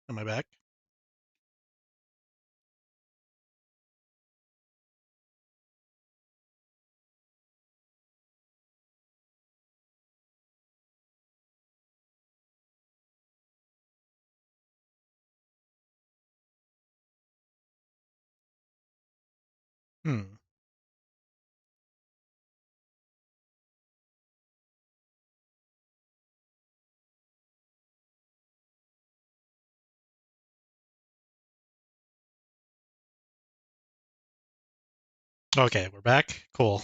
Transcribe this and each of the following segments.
Am I back? Hmm. Okay, we're back. Cool.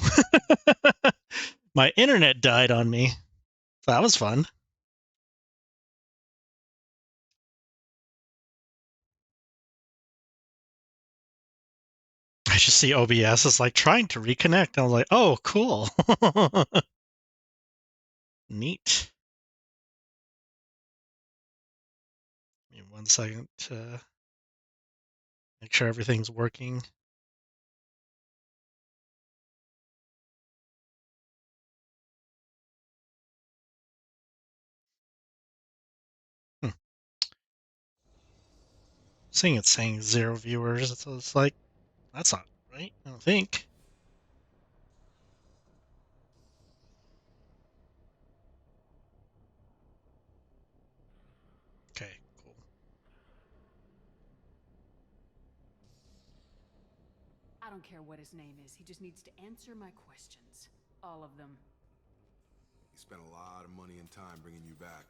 My internet died on me. So that was fun. I just see OBS is like trying to reconnect. I was like, oh, cool. Neat. Give me 1 second to make sure everything's working. Hmm. Seeing it's saying 0 viewers, so it's like, that's not right, I don't think. Okay, cool. I don't care what his name is. He just needs to answer my questions. All of them. He spent a lot of money and time bringing you back.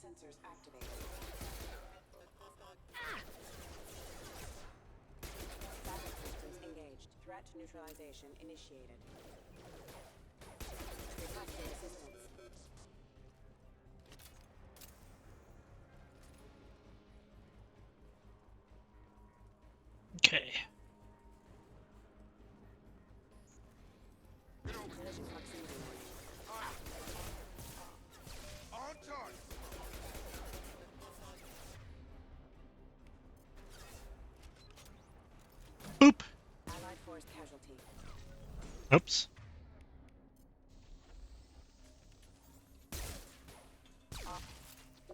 Sensors activated. Backup systems engaged. Threat neutralization initiated. Requesting assistance. Okay. Collision proximity warning. On target! Boop. Allied force casualty. Oops.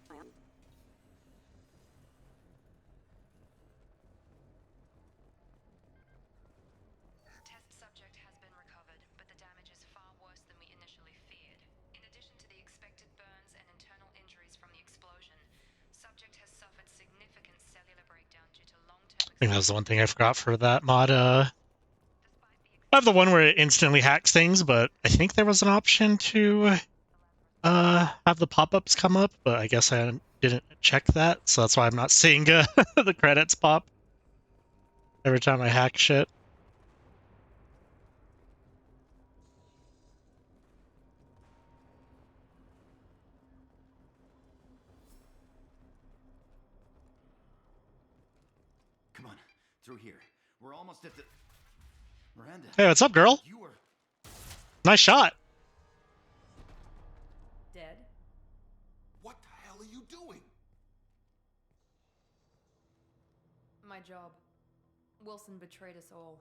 Plan. Test subject has been recovered, but the damage is far worse than we initially feared. In addition to the expected burns and internal injuries from the explosion, subject has suffered significant cellular breakdown due to long-term I think that was the one thing I forgot for that mod. I have the one where it instantly hacks things, but I think there was an option to have the pop-ups come up, but I guess I didn't check that, so that's why I'm not seeing the credits pop every time I hack shit. Come on, through here. We're almost at the... Miranda. Hey, what's up, girl? You were... Nice shot. Dead? What the hell are you doing? My job. Wilson betrayed us all.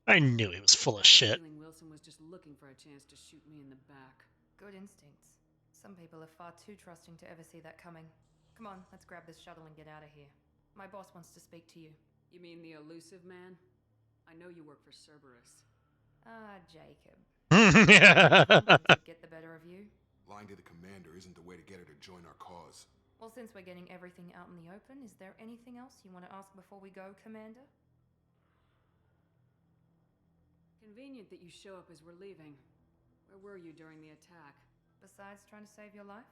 I knew he was full of I have a shit. feeling Wilson was just looking for a chance to shoot me in the back. Good instincts. Some people are far too trusting to ever see that coming. Come on, let's grab this shuttle and get out of here. My boss wants to speak to you. You mean the elusive man? I know you work for Cerberus. Ah, Jacob. Get the better of you? Lying to the commander isn't the way to get her to join our cause. Well, since we're getting everything out in the open, is there anything else you want to ask before we go, Commander? Convenient that you show up as we're leaving. Where were you during the attack? Besides trying to save your life?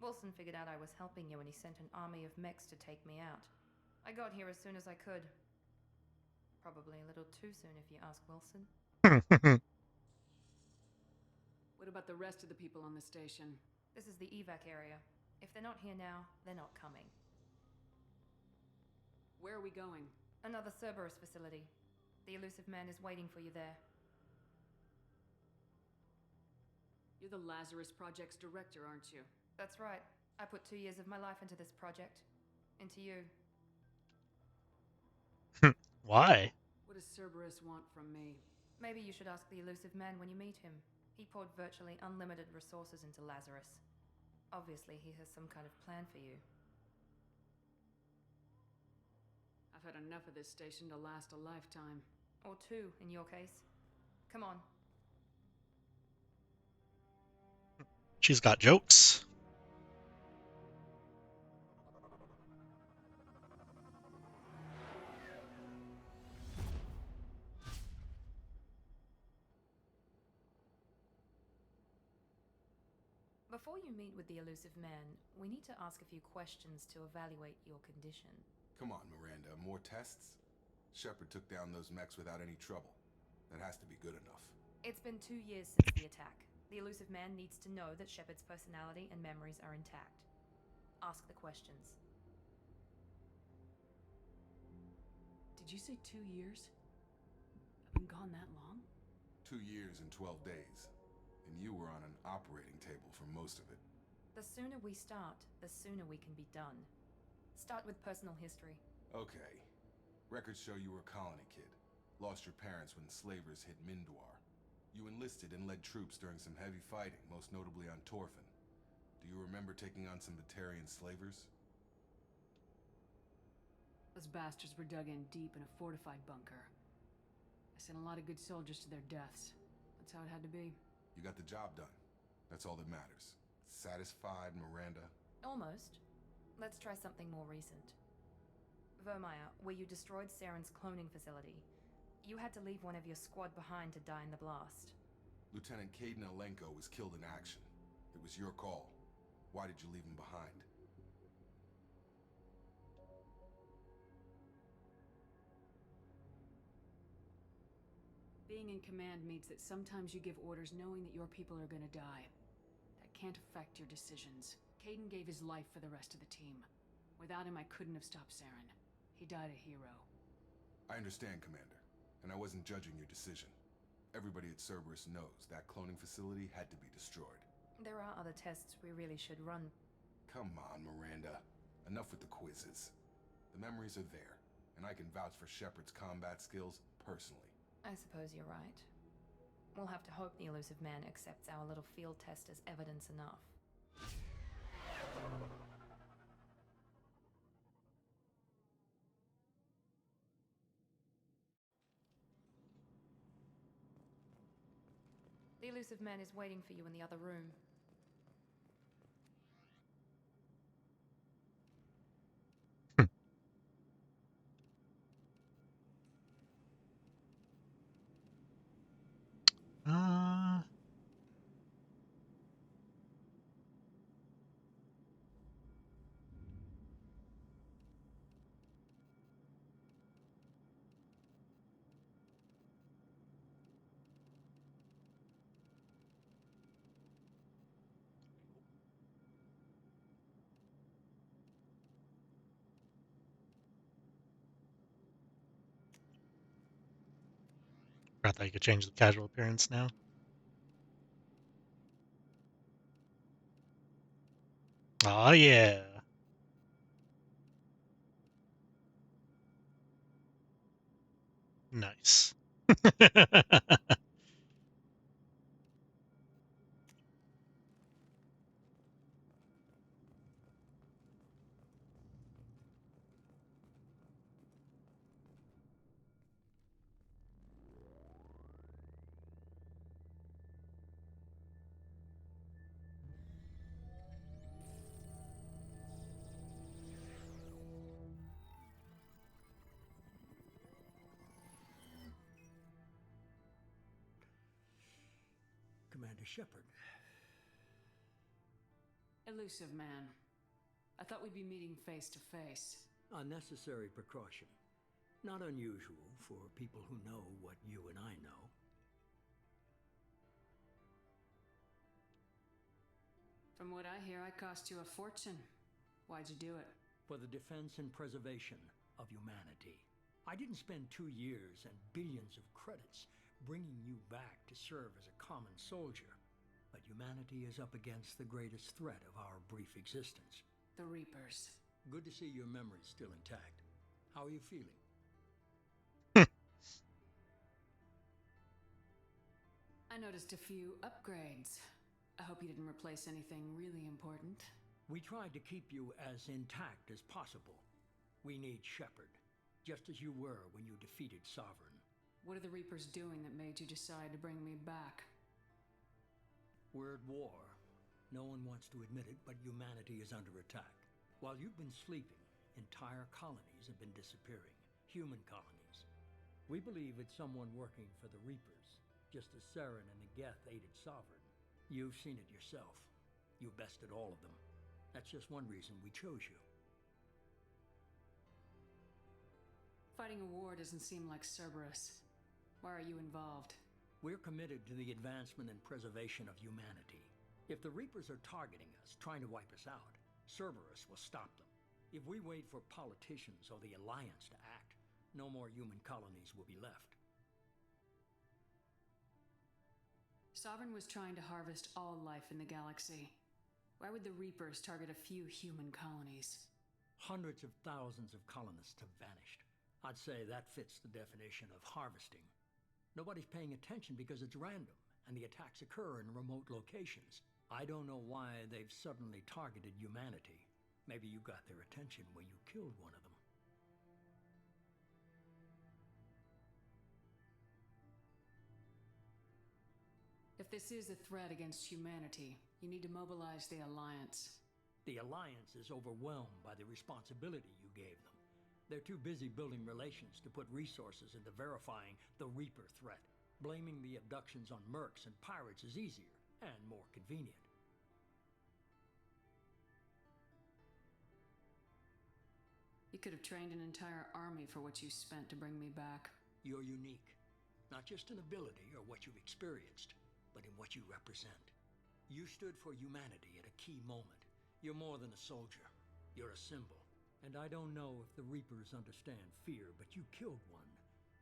Wilson figured out I was helping you and he sent an army of mechs to take me out. I got here as soon as I could. Probably a little too soon if you ask Wilson. What about the rest of the people on the station? This is the evac area. If they're not here now, they're not coming. Where are we going? Another Cerberus facility. The elusive man is waiting for you there. You're You're the Lazarus Project's director, aren't you? That's right. I put 2 years of my life into this project. Into you. Why? What does Cerberus want from me? Maybe you should ask the elusive man when you meet him. He poured virtually unlimited resources into Lazarus. Obviously, he has some kind of plan for you. I've had enough of this station to last a lifetime. Or 2, in your case. Come on. She's got jokes. Before you meet with the elusive man, we need to ask a few questions to evaluate your condition. Come on, Miranda, more tests? Shepard took down those mechs without any trouble. That has to be good enough. It's been 2 years since the attack. The elusive man needs to know that Shepard's personality and memories are intact. Ask the questions. Did you say 2 years? I've been gone that long? 2 years and 12 days. And you were on an operating table for most of it. The sooner we start, the sooner we can be done. Start with personal history. Okay. Records show you were a colony kid. Lost your parents when the slavers hit Mindwar. You enlisted and led troops during some heavy fighting, most notably on Torfin. Do you remember taking on some Batarian slavers? Those bastards were dug in deep in a fortified bunker. I sent a lot of good soldiers to their deaths. That's how it had to be. You got the job done. That's all that matters. Satisfied, Miranda? Almost. Let's try something more recent. Vermeer, where you destroyed Saren's cloning facility. You had to leave one of your squad behind to die in the blast. Lieutenant Caden Alenko was killed in action. It was your call. Why did you leave him behind? Being in command means that sometimes you give orders knowing that your people are gonna die. That can't affect your decisions. Caden gave his life for the rest of the team. Without him, I couldn't have stopped Saren. He died a hero. I understand, Commander. And I wasn't judging your decision. Everybody at Cerberus knows that cloning facility had to be destroyed. There are other tests we really should run. Come on, Miranda. Enough with the quizzes. The memories are there, and I can vouch for Shepard's combat skills personally. I suppose you're right. We'll have to hope the elusive man accepts our little field test as evidence enough. The elusive man is waiting for you in the other room. Uh, Forgot that you could change the casual appearance now. Oh yeah. Nice. Commander Shepard. Elusive man. I thought we'd be meeting face to face. A necessary precaution. Not unusual for people who know what you and I know. From what I hear, I cost you a fortune. Why'd you do it? For the defense and preservation of humanity. I didn't spend 2 years and billions of credits bringing you back to serve as a common soldier. But humanity is up against the greatest threat of our brief existence. The Reapers. Good to see your memory's still intact. How are you feeling? I noticed a few upgrades. I hope you didn't replace anything really important. We tried to keep you as intact as possible. We need Shepard, just as you were when you defeated Sovereign. What are the Reapers doing that made you decide to bring me back? We're at war. No one wants to admit it, but humanity is under attack. While you've been sleeping, entire colonies have been disappearing. Human colonies. We believe it's someone working for the Reapers, just as Saren and the Geth aided Sovereign. You've seen it yourself. You bested all of them. That's just one reason we chose you. Fighting a war doesn't seem like Cerberus. Why are you involved? We're committed to the advancement and preservation of humanity. If the Reapers are targeting us, trying to wipe us out, Cerberus will stop them. If we wait for politicians or the Alliance to act, no more human colonies will be left. Sovereign was trying to harvest all life in the galaxy. Why would the Reapers target a few human colonies? Hundreds of thousands of colonists have vanished. I'd say that fits the definition of harvesting. Nobody's paying attention because it's random, and the attacks occur in remote locations. I don't know why they've suddenly targeted humanity. Maybe you got their attention when you killed one of them. If this is a threat against humanity, you need to mobilize the Alliance. The Alliance is overwhelmed by the responsibility you gave them. They're too busy building relations to put resources into verifying the Reaper threat. Blaming the abductions on mercs and pirates is easier and more convenient. You could have trained an entire army for what you spent to bring me back. You're unique, not just in ability or what you've experienced, but in what you represent. You stood for humanity at a key moment. You're more than a soldier. You're a symbol. And I don't know if the Reapers understand fear, but you killed one.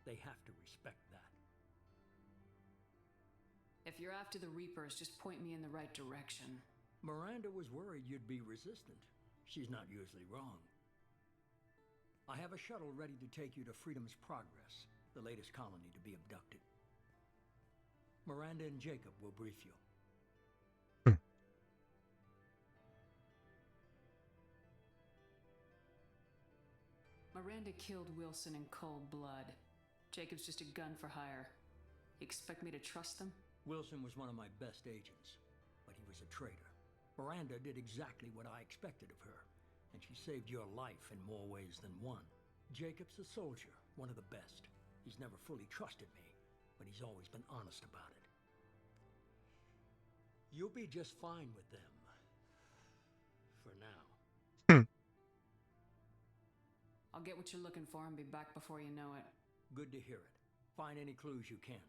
They have to respect that. If you're after the Reapers, just point me in the right direction. Miranda was worried you'd be resistant. She's not usually wrong. I have a shuttle ready to take you to Freedom's Progress, the latest colony to be abducted. Miranda and Jacob will brief you. Miranda killed Wilson in cold blood. Jacob's just a gun for hire. You expect me to trust them? Wilson was one of my best agents, but he was a traitor. Miranda did exactly what I expected of her, and she saved your life in more ways than one. Jacob's a soldier, one of the best. He's never fully trusted me, but he's always been honest about it. You'll be just fine with them. For now. I'll get what you're looking for and be back before you know it. Good to hear it. Find any clues you can.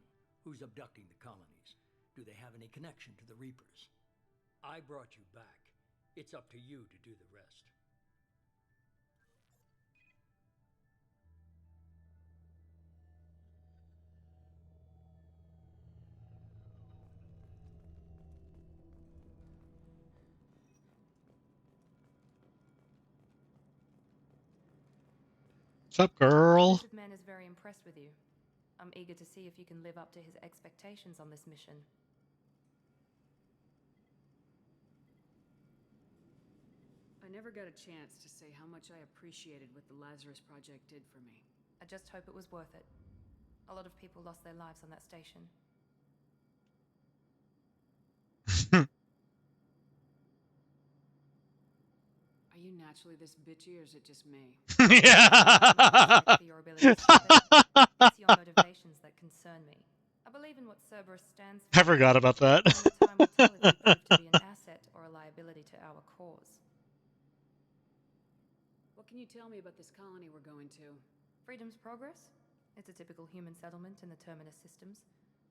Who's abducting the colonies? Do they have any connection to the Reapers? I brought you back. It's up to you to do the rest. What's up, girl? Bishop Man is very impressed with you. I'm eager to see if you can live up to his expectations on this mission. I never got a chance to say how much I appreciated what the Lazarus Project did for me. I just hope it was worth it. A lot of people lost their lives on that station. Are you naturally this bitchy, or is it just me? Yeah. For your ability to stop it. It's your motivations that concern me. I believe in what Cerberus stands for. I forgot about that. Only time will tell if you prove to be an asset or a liability to our cause. What can you tell me about this colony we're going to? Freedom's Progress? It's a typical human settlement in the Terminus systems.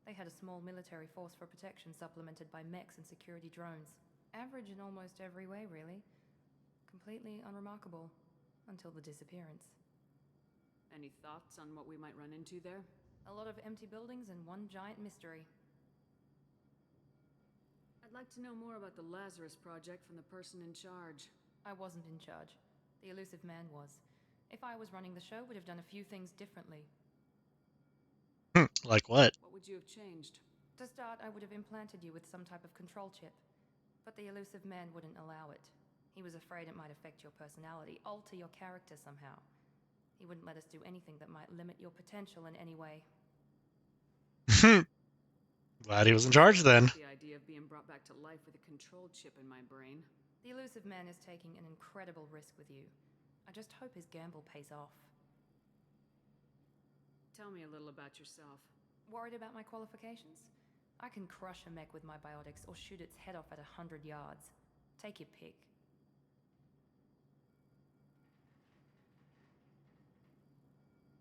They had a small military force for protection supplemented by mechs and security drones. Average in almost every way, really. Completely unremarkable. Until the disappearance. Any thoughts on what we might run into there? A lot of empty buildings and one giant mystery. I'd like to know more about the Lazarus project from the person in charge. I wasn't in charge. The elusive man was. If I was running the show, would have done a few things differently. Like what? What would you have changed? To start, I would have implanted you with some type of control chip. But the elusive man wouldn't allow it. He was afraid it might affect your personality, alter your character somehow. He wouldn't let us do anything that might limit your potential in any way. Glad he was in charge then. The idea of being brought back to life with a control chip in my brain. The elusive man is taking an incredible risk with you. I just hope his gamble pays off. Tell me a little about yourself. Worried about my qualifications? I can crush a mech with my biotics or shoot its head off at 100 yards. Take your pick.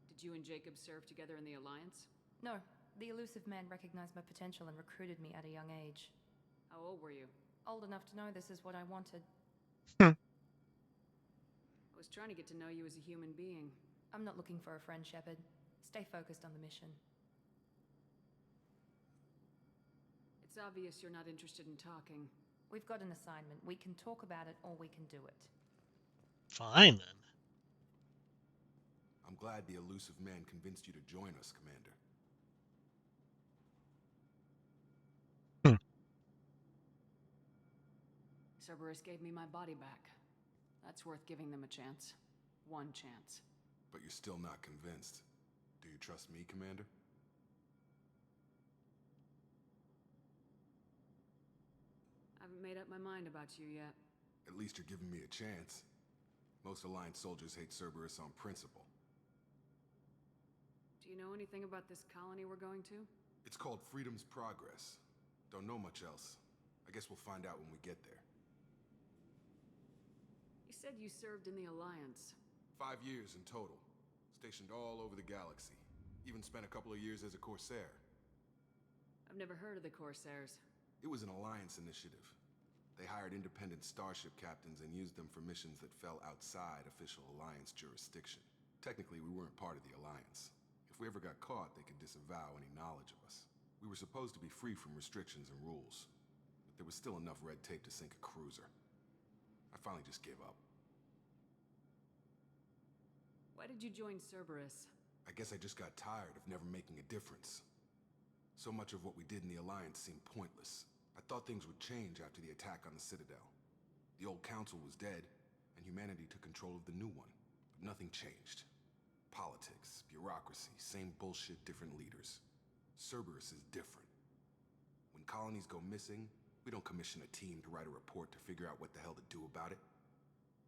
Did you and Jacob serve together in the Alliance? No, the elusive man recognized my potential and recruited me at a young age. How old were you? Old enough to know this is what I wanted. I was trying to get to know you as a human being. I'm not looking for a friend, Shepard. Stay focused on the mission. It's obvious you're not interested in talking. We've got an assignment. We can talk about it or we can do it. Fine then. I'm glad the elusive man convinced you to join us, Commander. Cerberus gave me my body back. That's worth giving them a chance. One chance. But you're still not convinced. Do you trust me, Commander? I haven't made up my mind about you yet. At least you're giving me a chance. Most Alliance soldiers hate Cerberus on principle. Do you know anything about this colony we're going to? It's called Freedom's Progress. Don't know much else. I guess we'll find out when we get there. You said you served in the Alliance. 5 years in total. Stationed all over the galaxy. Even spent a couple of years as a Corsair. I've never heard of the Corsairs. It was an Alliance initiative. They hired independent starship captains and used them for missions that fell outside official Alliance jurisdiction. Technically, we weren't part of the Alliance. If we ever got caught, they could disavow any knowledge of us. We were supposed to be free from restrictions and rules, but there was still enough red tape to sink a cruiser. I finally just gave up. Why did you join Cerberus? I guess I just got tired of never making a difference. So much of what we did in the Alliance seemed pointless. I thought things would change after the attack on the Citadel. The old council was dead, and humanity took control of the new one. But nothing changed. Politics, bureaucracy, same bullshit, different leaders. Cerberus is different. When colonies go missing, we don't commission a team to write a report to figure out what the hell to do about it.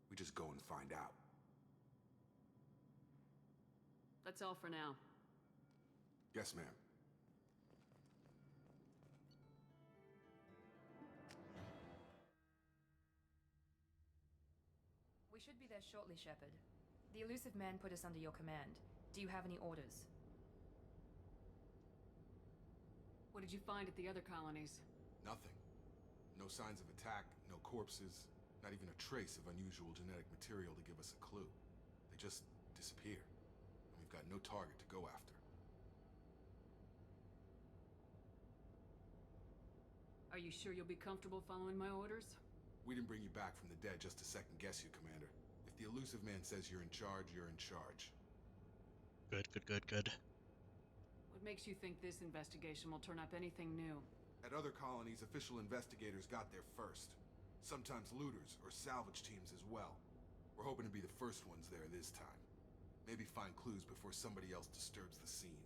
We just go and find out. That's all for now. Yes, ma'am. We should be there shortly, Shepard. The elusive man put us under your command. Do you have any orders? What did you find at the other colonies? Nothing. No signs of attack, no corpses, not even a trace of unusual genetic material to give us a clue. They just disappear. And we've got no target to go after. Are you sure you'll be comfortable following my orders? We didn't bring you back from the dead just to second guess you, Commander. If the elusive man says you're in charge, you're in charge. Good. What makes you think this investigation will turn up anything new? At other colonies, official investigators got there first. Sometimes looters or salvage teams as well. We're hoping to be the first ones there this time. Maybe find clues before somebody else disturbs the scene.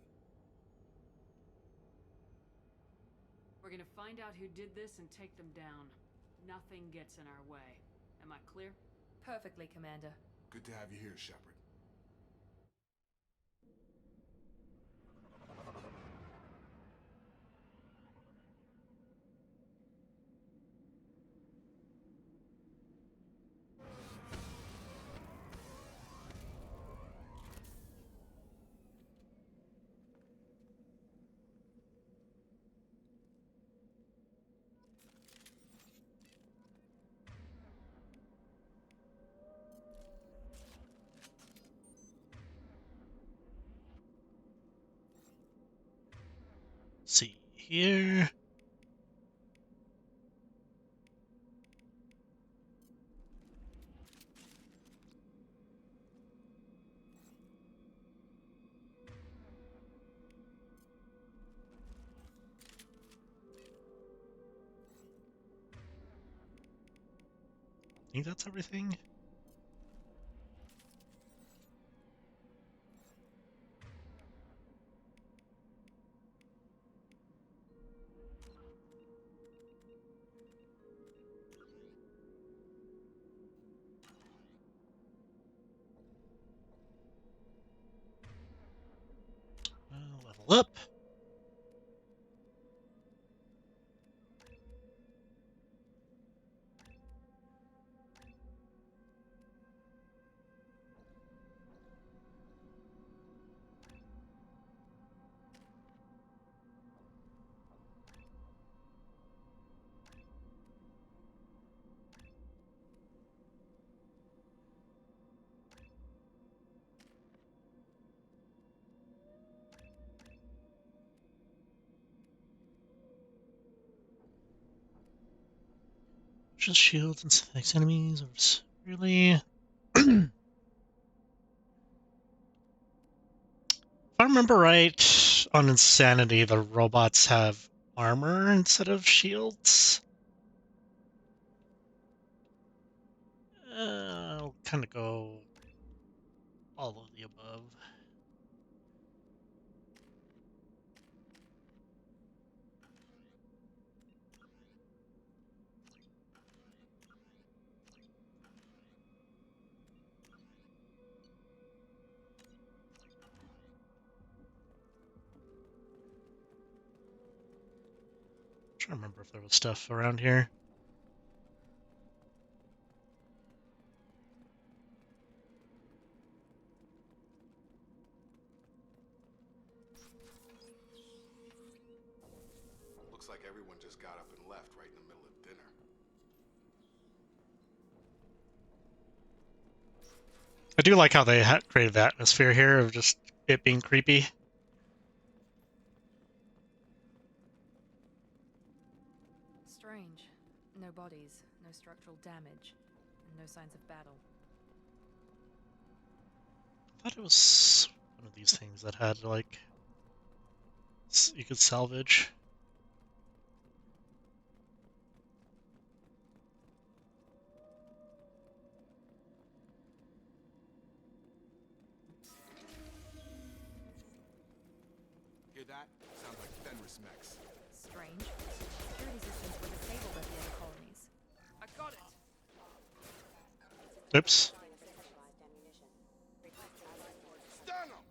We're gonna find out who did this and take them down. Nothing gets in our way. Am I clear? Perfectly, Commander. Good to have you here, Shepard. See here. think that's everything. Level up. Just shields and affects enemies. Really? If I remember right, on Insanity, the robots have armor instead of shields. I'll kind of go all of the above. I'm trying to remember if there was stuff around here. Looks like everyone just got up and left right in the middle of dinner. I do like how they created the atmosphere here of just it being creepy. Strange. No bodies, no structural damage, and no signs of battle. I thought it was one of these things that had, like, you could salvage. Hear that? Sounds like Fenris mechs. Strange. Security systems were disabled at the other colonies. I got it! Oops. Specialized ammunition. Request allied forces. Stun 'em!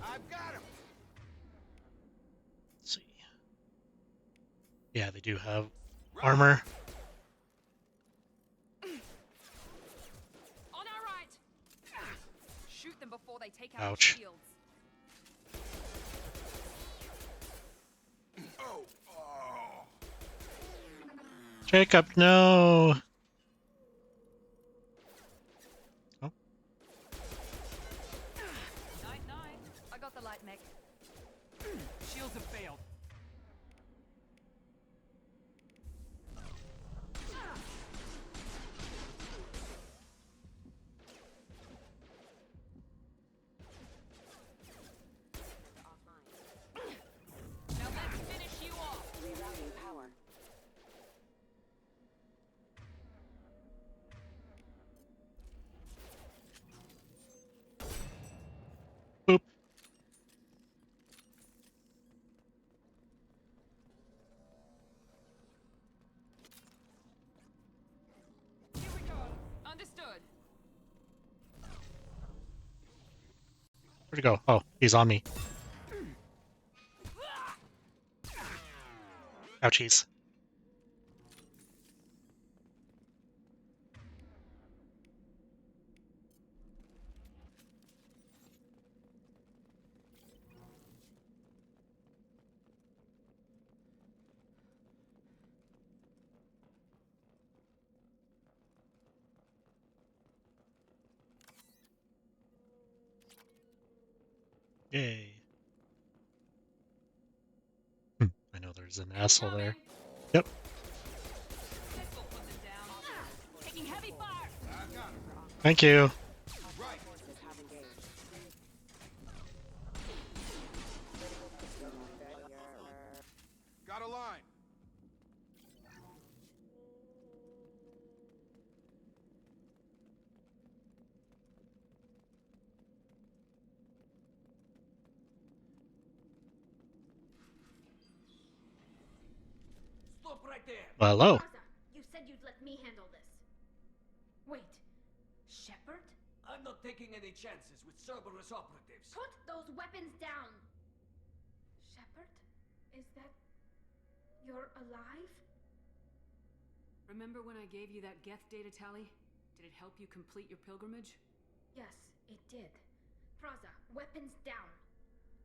I've got him! Let's see. Yeah, they do have armor. On our right! Shoot them before they take out Ouch. shields. Oh! Oh! Jacob, no! Oh, Night. I got the light mech. Shields have failed. Now let's finish you off! Rerouting power. boop. Here we go. Understood. Where'd he go? Oh, he's on me. Ouchies. Yay. I know there's an asshole there. Yep. Pistol put them down. Taking heavy fire! Thank you. Forces have engaged. Out of line. Stop right there! Hello. Plaza, you said you'd let me handle this. Wait, Shepard? I'm not taking any chances with Cerberus operatives. Put those weapons down! Shepard? Is that... You're alive? Remember when I gave you that Geth data tally? Did it help you complete your pilgrimage? Yes, it did. Praza, weapons down.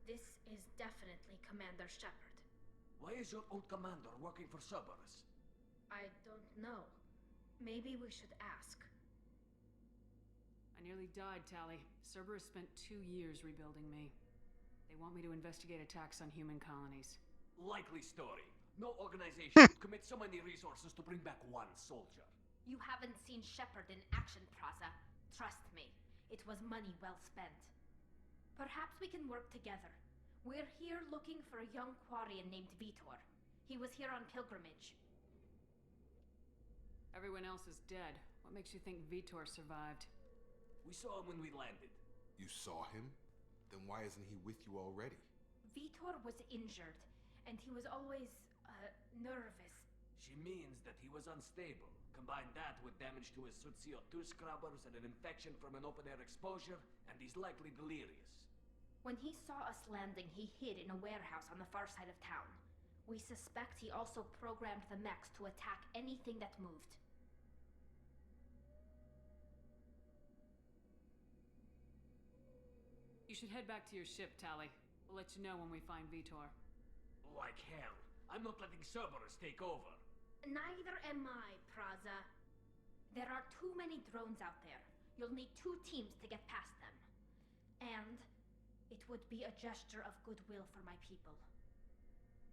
This is definitely Commander Shepard. Why is your old commander working for Cerberus? I don't know. Maybe we should ask. I nearly died, Tally. Cerberus spent 2 years rebuilding me. They want me to investigate attacks on human colonies. Likely story. No organization would commit so many resources to bring back one soldier. You haven't seen Shepard in action, Praza. Trust me, it was money well spent. Perhaps we can work together. We're here looking for a young Quarian named Vitor. He was here on pilgrimage. Everyone else is dead. What makes you think Vitor survived? We saw him when we landed. You saw him? Then why isn't he with you already? Vitor was injured, and he was always, nervous. She means that he was unstable. Combine that with damage to his suit CO2 scrubbers and an infection from an open-air exposure, and he's likely delirious. When he saw us landing, he hid in a warehouse on the far side of town. We suspect he also programmed the mechs to attack anything that moved. You should head back to your ship, Tally. We'll let you know when we find Vitor. Like hell. I'm not letting Cerberus take over. Neither am I, Praza. There are too many drones out there. You'll need 2 teams to get past them. And it would be a gesture of goodwill for my people.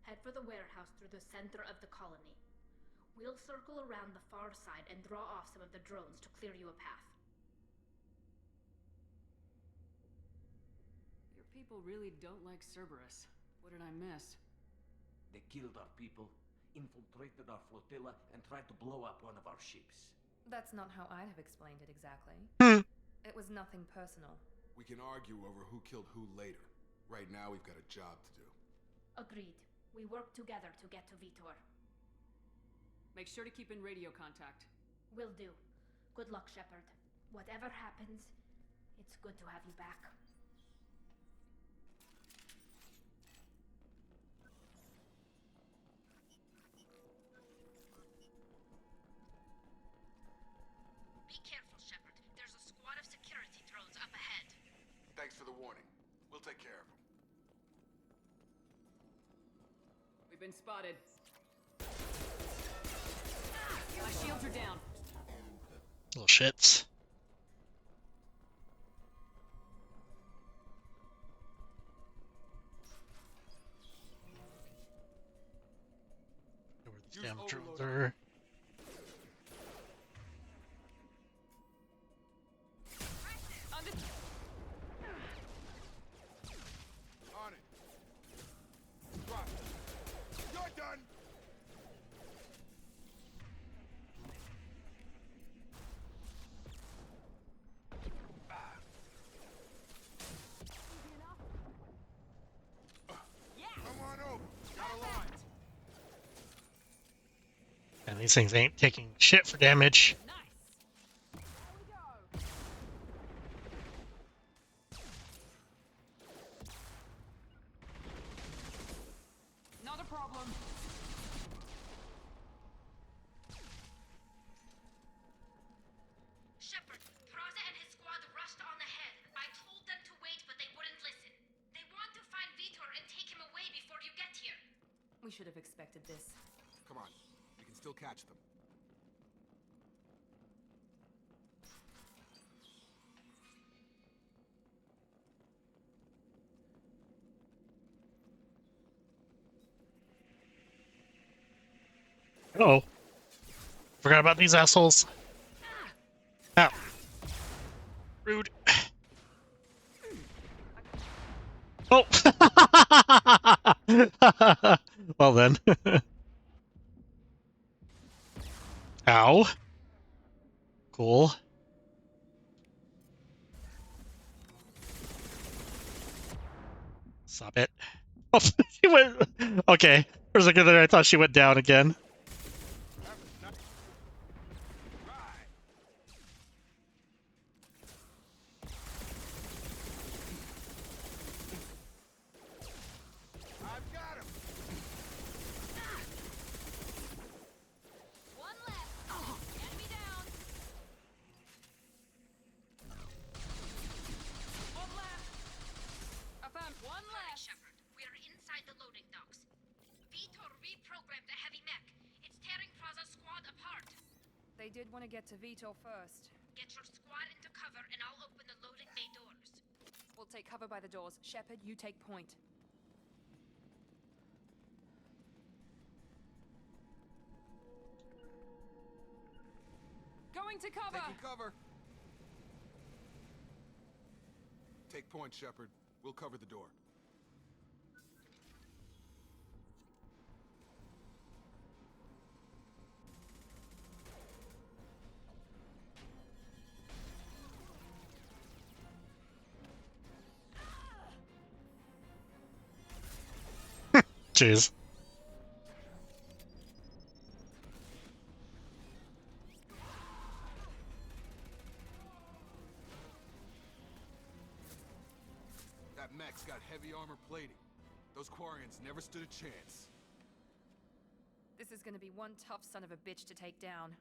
Head for the warehouse through the center of the colony. We'll circle around the far side and draw off some of the drones to clear you a path. Your people really don't like Cerberus. What did I miss? They killed our people, infiltrated our flotilla, and tried to blow up one of our ships. That's not how I'd have explained it exactly. It was nothing personal. We can argue over who killed who later. Right now, we've got a job to do. Agreed. We work together to get to Vitor. Make sure to keep in radio contact. Will do. Good luck, Shepard. Whatever happens, it's good to have you back. Be careful, Shepard. There's a squad of security drones up ahead. Thanks for the warning. We'll take care of them. We've been spotted. My shields are down. Little shits. Where these Use damn drones overload. are. On it. Drop. You're done. Come on over. Got a line. And these things ain't taking shit for damage. Not a problem. Shepard, Praza and his squad rushed on ahead. I told them to wait, but they wouldn't listen. They want to find Vitor and take him away before you get here. We should have expected this. Come on. We can still catch them. Oh. Forgot about these assholes. Ow. Rude. Oh! Well then. Ow. Cool. Stop it. Oh, she went. Okay. For a second there, I thought she went down again. One left. Enemy down. One left. I found one left. Shepard, we are inside the loading docks. Vitor reprogrammed the heavy mech. It's tearing Praza's squad apart. They did want to get to Vitor first. Get your squad into cover and I'll open the loading bay doors. We'll take cover by the doors. Shepard, you take point. Going to cover! Taking cover. Take point, Shepard. We'll cover the door. Jeez. That mech's got heavy armor plating. Those Quarians never stood a chance. This is gonna be one tough son of a bitch to take down.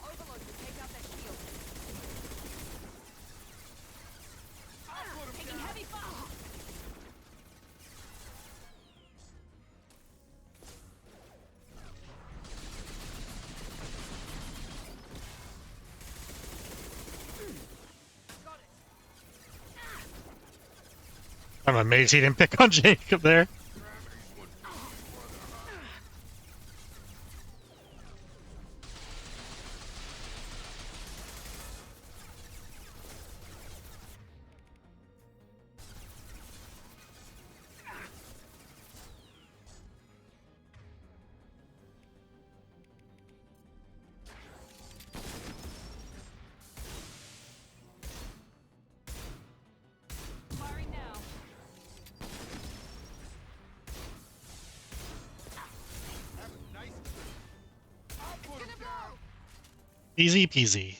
Overload will take out that shield. Taking heavy fire! Got it. I'm amazed he didn't pick on Jacob there. Firing now. Easy peasy.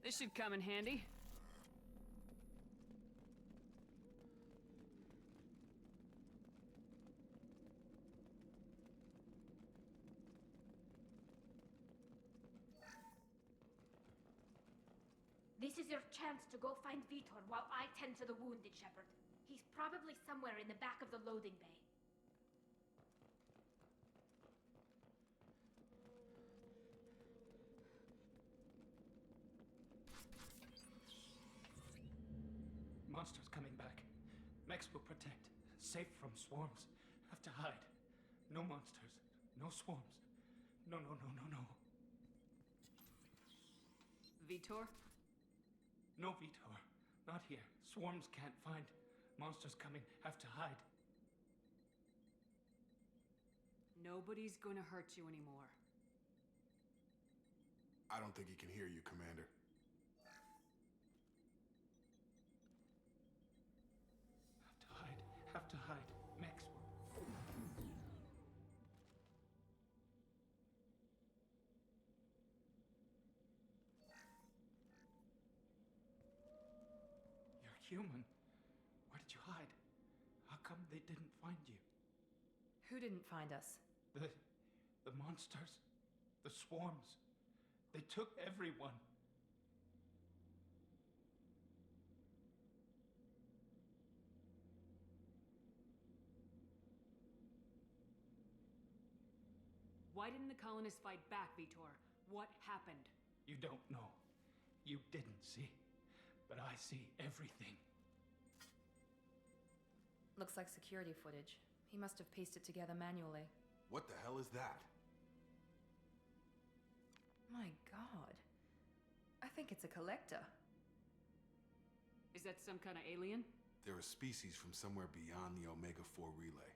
This should come in handy. This is your chance to go find Vitor while I tend to the wounded, Shepard. He's probably somewhere in the back of the loading bay. Monsters coming back. Mechs will protect. Safe from swarms. Have to hide. No monsters. No swarms. No, no, no, no, no. Vitor? No, Vitor. Not here. Swarms can't find. Monsters coming. Have to hide. Nobody's gonna hurt you anymore. I don't think he can hear you, Commander. Have to hide. Have to hide. Mechs will. You're human. Where did you hide? How come they didn't find you? Who didn't find us? The monsters. The swarms. They took everyone. Why didn't the colonists fight back, Vitor? What happened? You don't know. You didn't see, but I see everything. Looks like security footage. He must have pieced it together manually. What the hell is that? My god. I think it's a collector. Is that some kind of alien? They're a species from somewhere beyond the Omega-4 relay.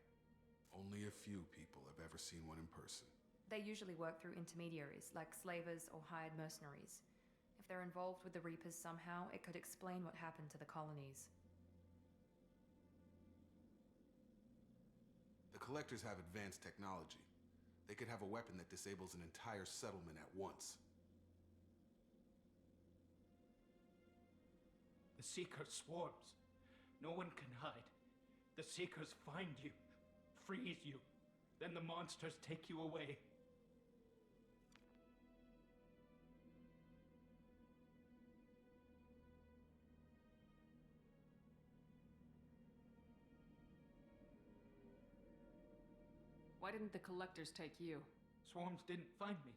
Only a few people have ever seen one in person. They usually work through intermediaries, like slavers or hired mercenaries. If they're involved with the Reapers somehow, it could explain what happened to the colonies. The Collectors have advanced technology. They could have a weapon that disables an entire settlement at once. The Seeker swarms. No one can hide. The Seekers find you, freeze you, then the monsters take you away. Why didn't the collectors take you? Swarms didn't find me.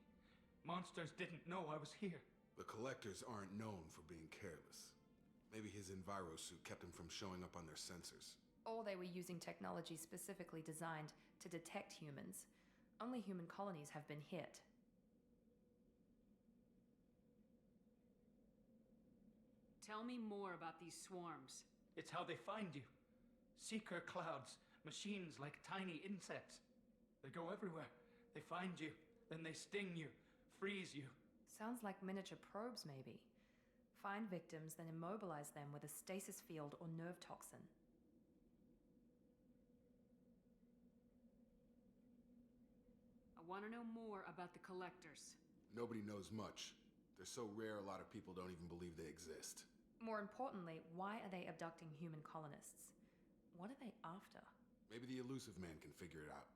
Monsters didn't know I was here. The Collectors aren't known for being careless. Maybe his Enviro suit kept him from showing up on their sensors. Or they were using technology specifically designed to detect humans. Only human colonies have been hit. Tell me more about these swarms. It's how they find you. Seeker clouds, machines like tiny insects. They go everywhere. They find you, then they sting you, freeze you. Sounds like miniature probes, maybe. Find victims, then immobilize them with a stasis field or nerve toxin. I want to know more about the collectors. Nobody knows much. They're so rare, a lot of people don't even believe they exist. More importantly, why are they abducting human colonists? What are they after? Maybe the Elusive Man can figure it out.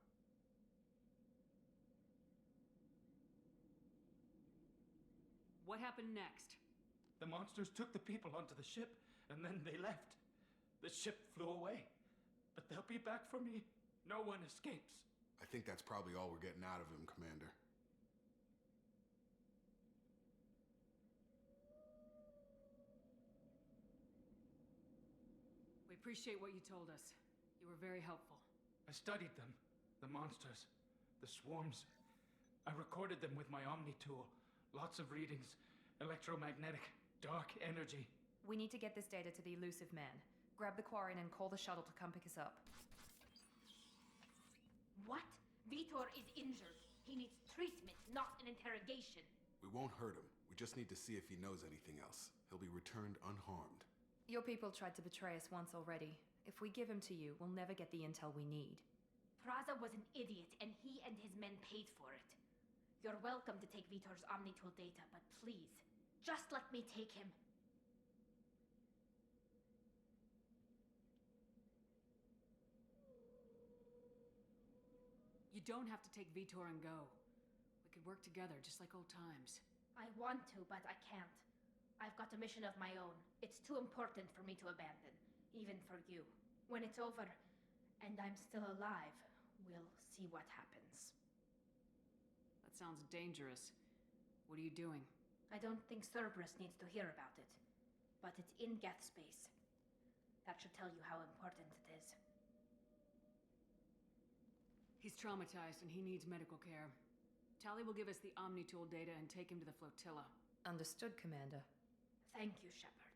What happened next? The monsters took the people onto the ship, and then they left. The ship flew away. But they'll be back for me. No one escapes. I think that's probably all we're getting out of him, Commander. We appreciate what you told us. You were very helpful. I studied them. The monsters. The swarms. I recorded them with my Omni tool. Lots of readings. Electromagnetic. Dark energy. We need to get this data to the Elusive Man. Grab the Quarian and call the shuttle to come pick us up. What? Vitor is injured. He needs treatment, not an interrogation. We won't hurt him. We just need to see if he knows anything else. He'll be returned unharmed. Your people tried to betray us once already. If we give him to you, we'll never get the intel we need. Praza was an idiot, and he and his men paid for it. You're welcome to take Vitor's Omnitool data, but please, just let me take him. You don't have to take Vitor and go. We could work together, just like old times. I want to, but I can't. I've got a mission of my own. It's too important for me to abandon, even for you. When it's over, and I'm still alive, we'll see what happens. That sounds dangerous. What are you doing? I don't think Cerberus needs to hear about it, but it's in Geth space. That should tell you how important it is. He's traumatized and he needs medical care. Tali will give us the Omnitool data and take him to the flotilla. Understood, Commander. Thank you, Shepard.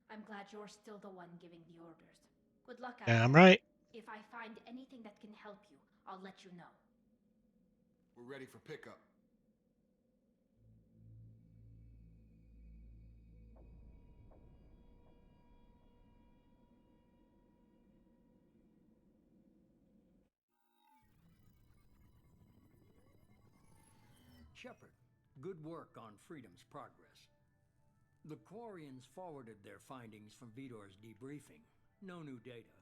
I'm glad you're still the one giving the orders. Good luck out Damn there. right. If I find anything that can help you, I'll let you know. We're ready for pickup. Shepard, good work on Freedom's progress. The Quarians forwarded their findings from Vitor's debriefing. No new data,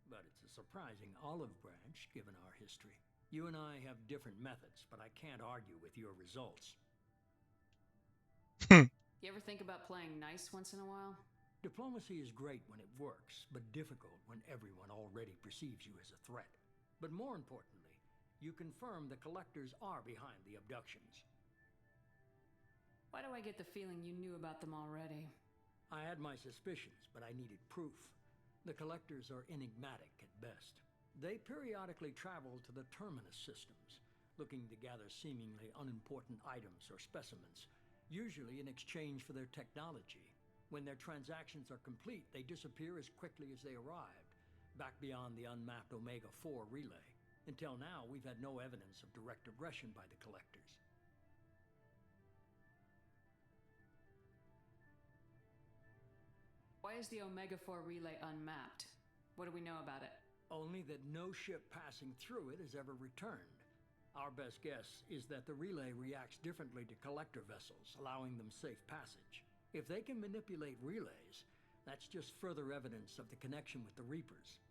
but it's a surprising olive branch given our history. You and I have different methods, but I can't argue with your results. You ever think about playing nice once in a while? Diplomacy is great when it works, but difficult when everyone already perceives you as a threat. But more importantly, you confirm the Collectors are behind the abductions. Why do I get the feeling you knew about them already? I had my suspicions, but I needed proof. The collectors are enigmatic at best. They periodically travel to the terminus systems, looking to gather seemingly unimportant items or specimens, usually in exchange for their technology. When their transactions are complete, they disappear as quickly as they arrived, back beyond the unmapped Omega-4 relay. Until now, we've had no evidence of direct aggression by the collectors. Why is the Omega-4 relay unmapped? What do we know about it? Only that no ship passing through it has ever returned. Our best guess is that the relay reacts differently to collector vessels, allowing them safe passage. If they can manipulate relays, that's just further evidence of the connection with the Reapers.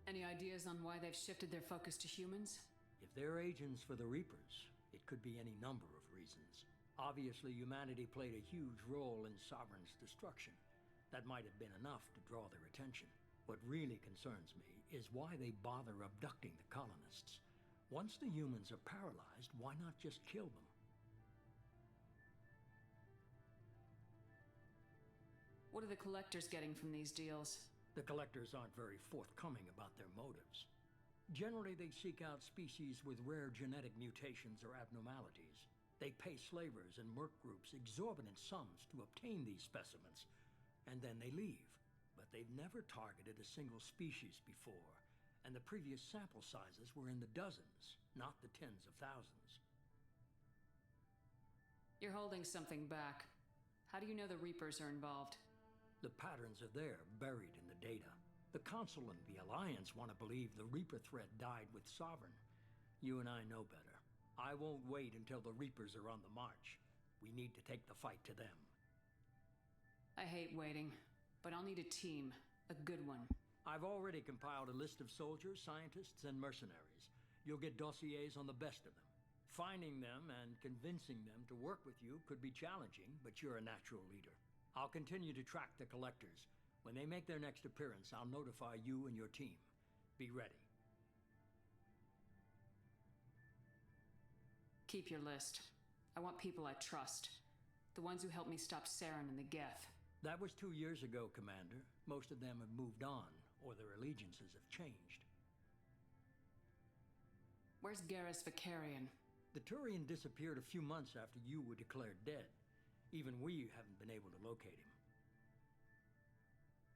Any ideas on why they've shifted their focus to humans? If they're agents for the Reapers, it could be any number of reasons. Obviously, humanity played a huge role in Sovereign's destruction. That might have been enough to draw their attention. What really concerns me is why they bother abducting the colonists. Once the humans are paralyzed, why not just kill them? What are the collectors getting from these deals? The collectors aren't very forthcoming about their motives. Generally, they seek out species with rare genetic mutations or abnormalities. They pay slavers and merc groups exorbitant sums to obtain these specimens, and then they leave. But they've never targeted a single species before, and the previous sample sizes were in the dozens, not the tens of thousands. You're holding something back. How do you know the Reapers are involved? The patterns are there, buried in the data. The Council and the Alliance want to believe the Reaper threat died with Sovereign. You and I know better. I won't wait until the Reapers are on the march. We need to take the fight to them. I hate waiting, but I'll need a team. A good one. I've already compiled a list of soldiers, scientists, and mercenaries. You'll get dossiers on the best of them. Finding them and convincing them to work with you could be challenging, but you're a natural leader. I'll continue to track the collectors. When they make their next appearance, I'll notify you and your team. Be ready. Keep your list. I want people I trust. The ones who helped me stop Saren and the Geth. That was 2 years ago, Commander. Most of them have moved on, or their allegiances have changed. Where's Garrus Vicarian? The Turian disappeared a few months after you were declared dead. Even we haven't been able to locate him.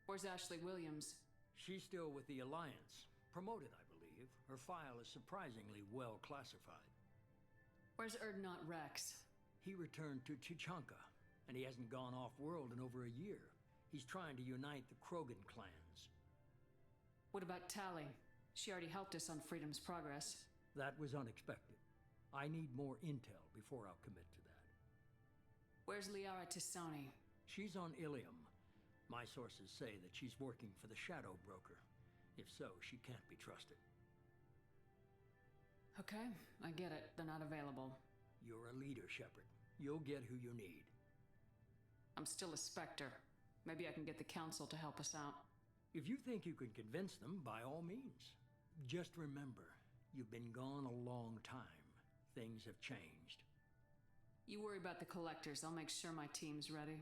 Where's Ashley Williams? She's still with the Alliance. Promoted, I believe. Her file is surprisingly well classified. Where's Erdnot Rex? He returned to Chichanka, and he hasn't gone off-world in over a year. He's trying to unite the Krogan clans. What about Tali? She already helped us on Freedom's Progress. That was unexpected. I need more intel before I'll commit to that. Where's Liara Tisani? She's on Ilium. My sources say that she's working for the Shadow Broker. If so, she can't be trusted. Okay, I get it. They're not available. You're a leader, Shepard. You'll get who you need. I'm still a Spectre. Maybe I can get the Council to help us out. If you think you can convince them, by all means. Just remember, you've been gone a long time. Things have changed. You worry about the collectors. I'll make sure my team's ready.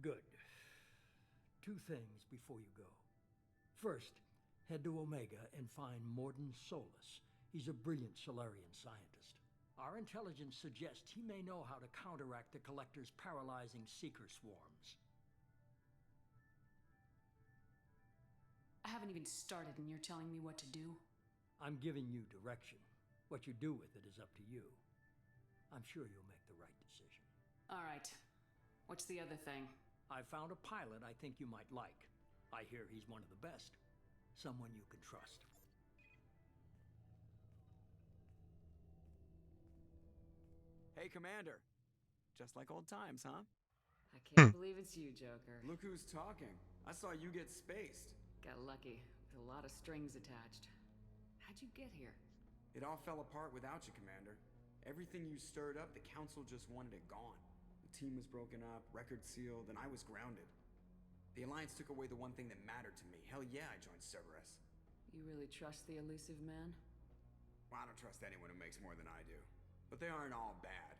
Good. 2 things before you go. First, head to Omega and find Mordin Solus. He's a brilliant Solarian scientist. Our intelligence suggests he may know how to counteract the Collector's paralyzing Seeker swarms. I haven't even started and you're telling me what to do? I'm giving you direction. What you do with it is up to you. I'm sure you'll make the right decision. All right. What's the other thing? I found a pilot I think you might like. I hear he's one of the best. Someone you can trust. Hey, Commander. Just like old times, huh? I can't believe it's you, Joker. Look who's talking. I saw you get spaced. Got lucky, with a lot of strings attached. How'd you get here? It all fell apart without you, Commander. Everything you stirred up, the Council just wanted it gone. The team was broken up, record sealed, and I was grounded. The Alliance took away the one thing that mattered to me. Hell yeah, I joined Cerberus. You really trust the elusive man? Well, I don't trust anyone who makes more than I do. But they aren't all bad.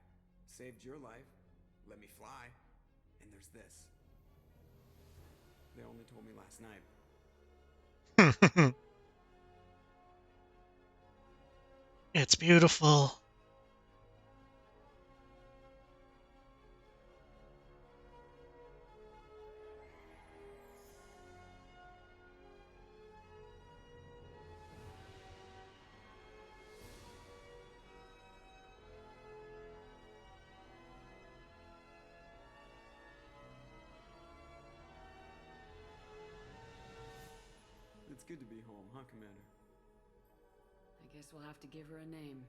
Saved your life, let me fly, and there's this. They only told me last night. It's beautiful. It's good to be home, huh, Commander? I guess we'll have to give her a name.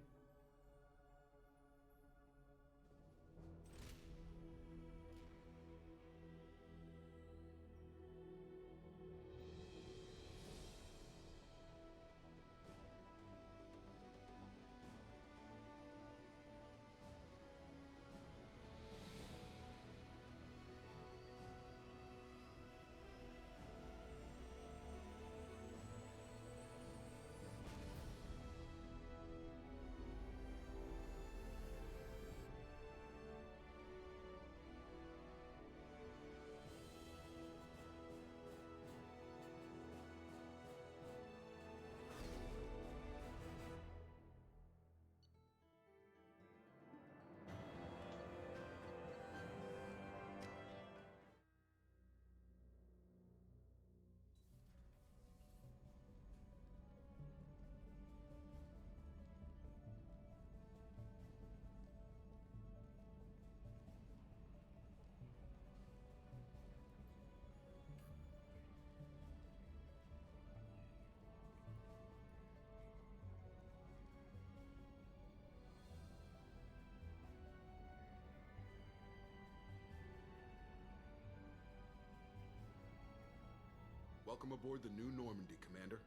Welcome aboard the New Normandy, Commander.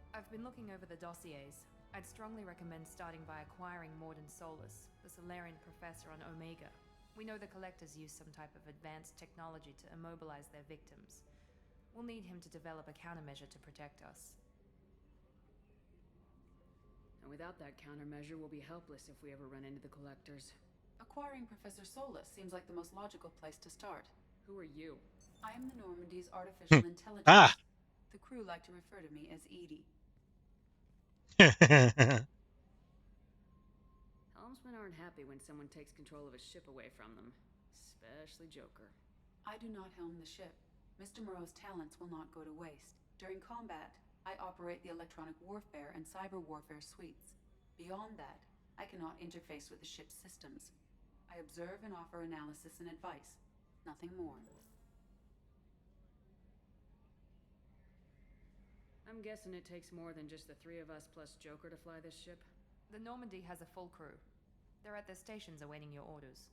I've been looking over the dossiers. I'd strongly recommend starting by acquiring Morden Solus, the Solarian professor on Omega. We know the Collectors use some type of advanced technology to immobilize their victims. We'll need him to develop a countermeasure to protect us. And without that countermeasure, we'll be helpless if we ever run into the Collectors. Acquiring Professor Solus seems like the most logical place to start. Who are you? I am the Normandy's artificial intelligence. Ah. The crew like to refer to me as Edie. Helmsmen aren't happy when someone takes control of a ship away from them. Especially Joker. I do not helm the ship. Mr. Moreau's talents will not go to waste. During combat, I operate the electronic warfare and cyber warfare suites. Beyond that, I cannot interface with the ship's systems. I observe and offer analysis and advice. Nothing more. I'm guessing it takes more than just the three of us plus Joker to fly this ship? The Normandy has a full crew. They're at their stations awaiting your orders.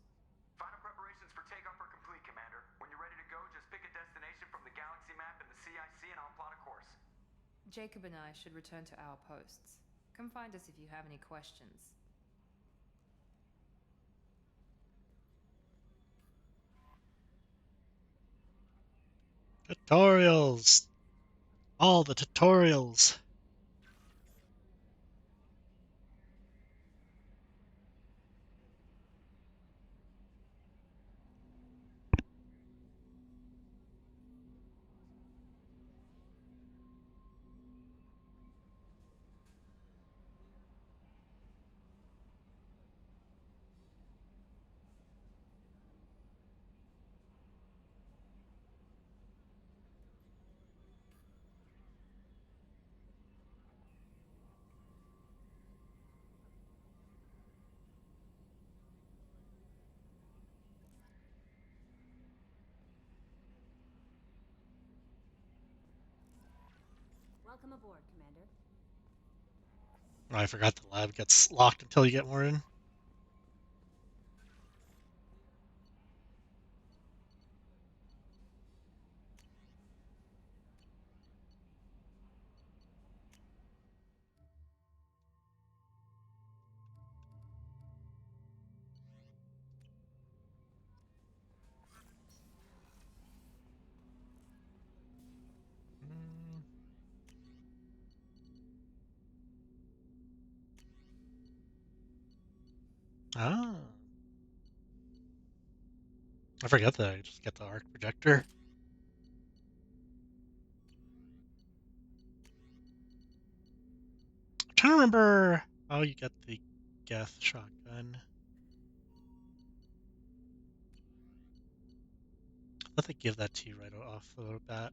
Final preparations for takeoff are complete, Commander. When you're ready to go, just pick a destination from the galaxy map in the CIC and I'll plot a course. Jacob and I should return to our posts. Come find us if you have any questions. Tutorials. All the tutorials. Welcome aboard, Commander. I forgot the lab gets locked until you get more in. I forget that I just get the arc projector. I'm trying to remember how you get the Geth shotgun. I thought they give that to you right off the bat.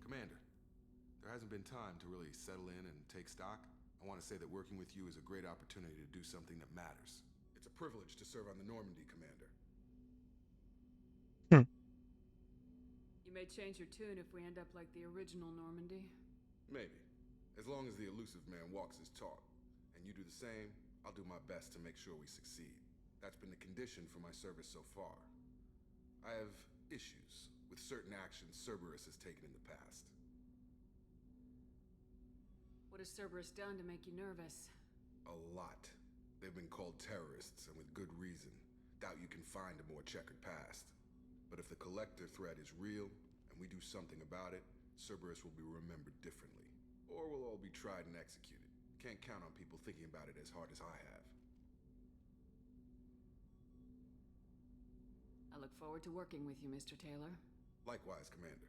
Commander, there hasn't been time to really settle in and take stock. I want to say that working with you is a great opportunity to do something that matters. It's a privilege to serve on the Normandy, Commander. You may change your tune if we end up like the original Normandy. Maybe. As long as the elusive man walks his talk, and you do the same, I'll do my best to make sure we succeed. That's been the condition for my service so far. I have issues with certain actions Cerberus has taken in the past. What has Cerberus done to make you nervous? A lot. They've been called terrorists, and with good reason. Doubt you can find a more checkered past. But if the Collector threat is real, and we do something about it, Cerberus will be remembered differently. Or we'll all be tried and executed. Can't count on people thinking about it as hard as I have. I look forward to working with you, Mr. Taylor. Likewise, Commander.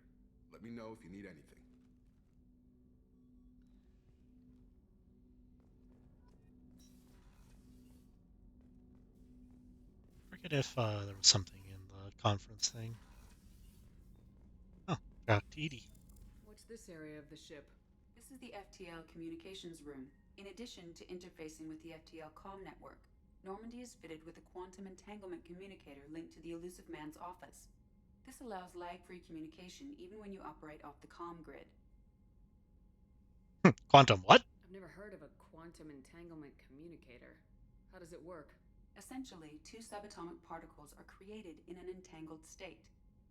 Let me know if you need anything. I forget if there was something in the conference thing. Oh, got Edie. What's this area of the ship? This is the FTL communications room. In addition to interfacing with the FTL comm network, Normandy is fitted with a quantum entanglement communicator linked to the elusive man's office. This allows lag-free communication even when you operate off the comm grid. Quantum what? I've never heard of a quantum entanglement communicator. How does it work? Essentially, two subatomic particles are created in an entangled state.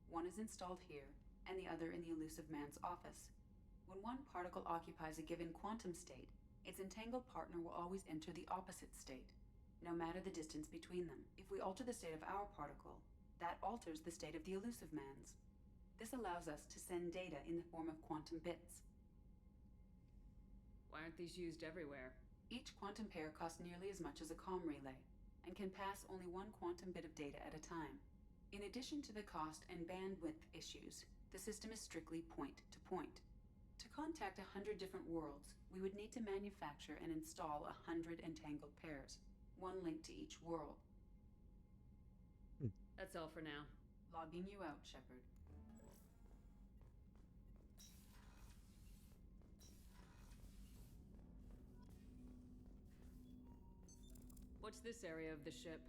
One is installed here, and the other in the elusive man's office. When one particle occupies a given quantum state, its entangled partner will always enter the opposite state, no matter the distance between them. If we alter the state of our particle, that alters the state of the elusive man's. This allows us to send data in the form of quantum bits. Why aren't these used everywhere? Each quantum pair costs nearly as much as a comm relay, and can pass only one quantum bit of data at a time. In addition to the cost and bandwidth issues, the system is strictly point-to-point. To contact 100 different worlds, we would need to manufacture and install 100 entangled pairs, one link to each world. That's all for now. Logging you out, Shepard. What's this area of the ship?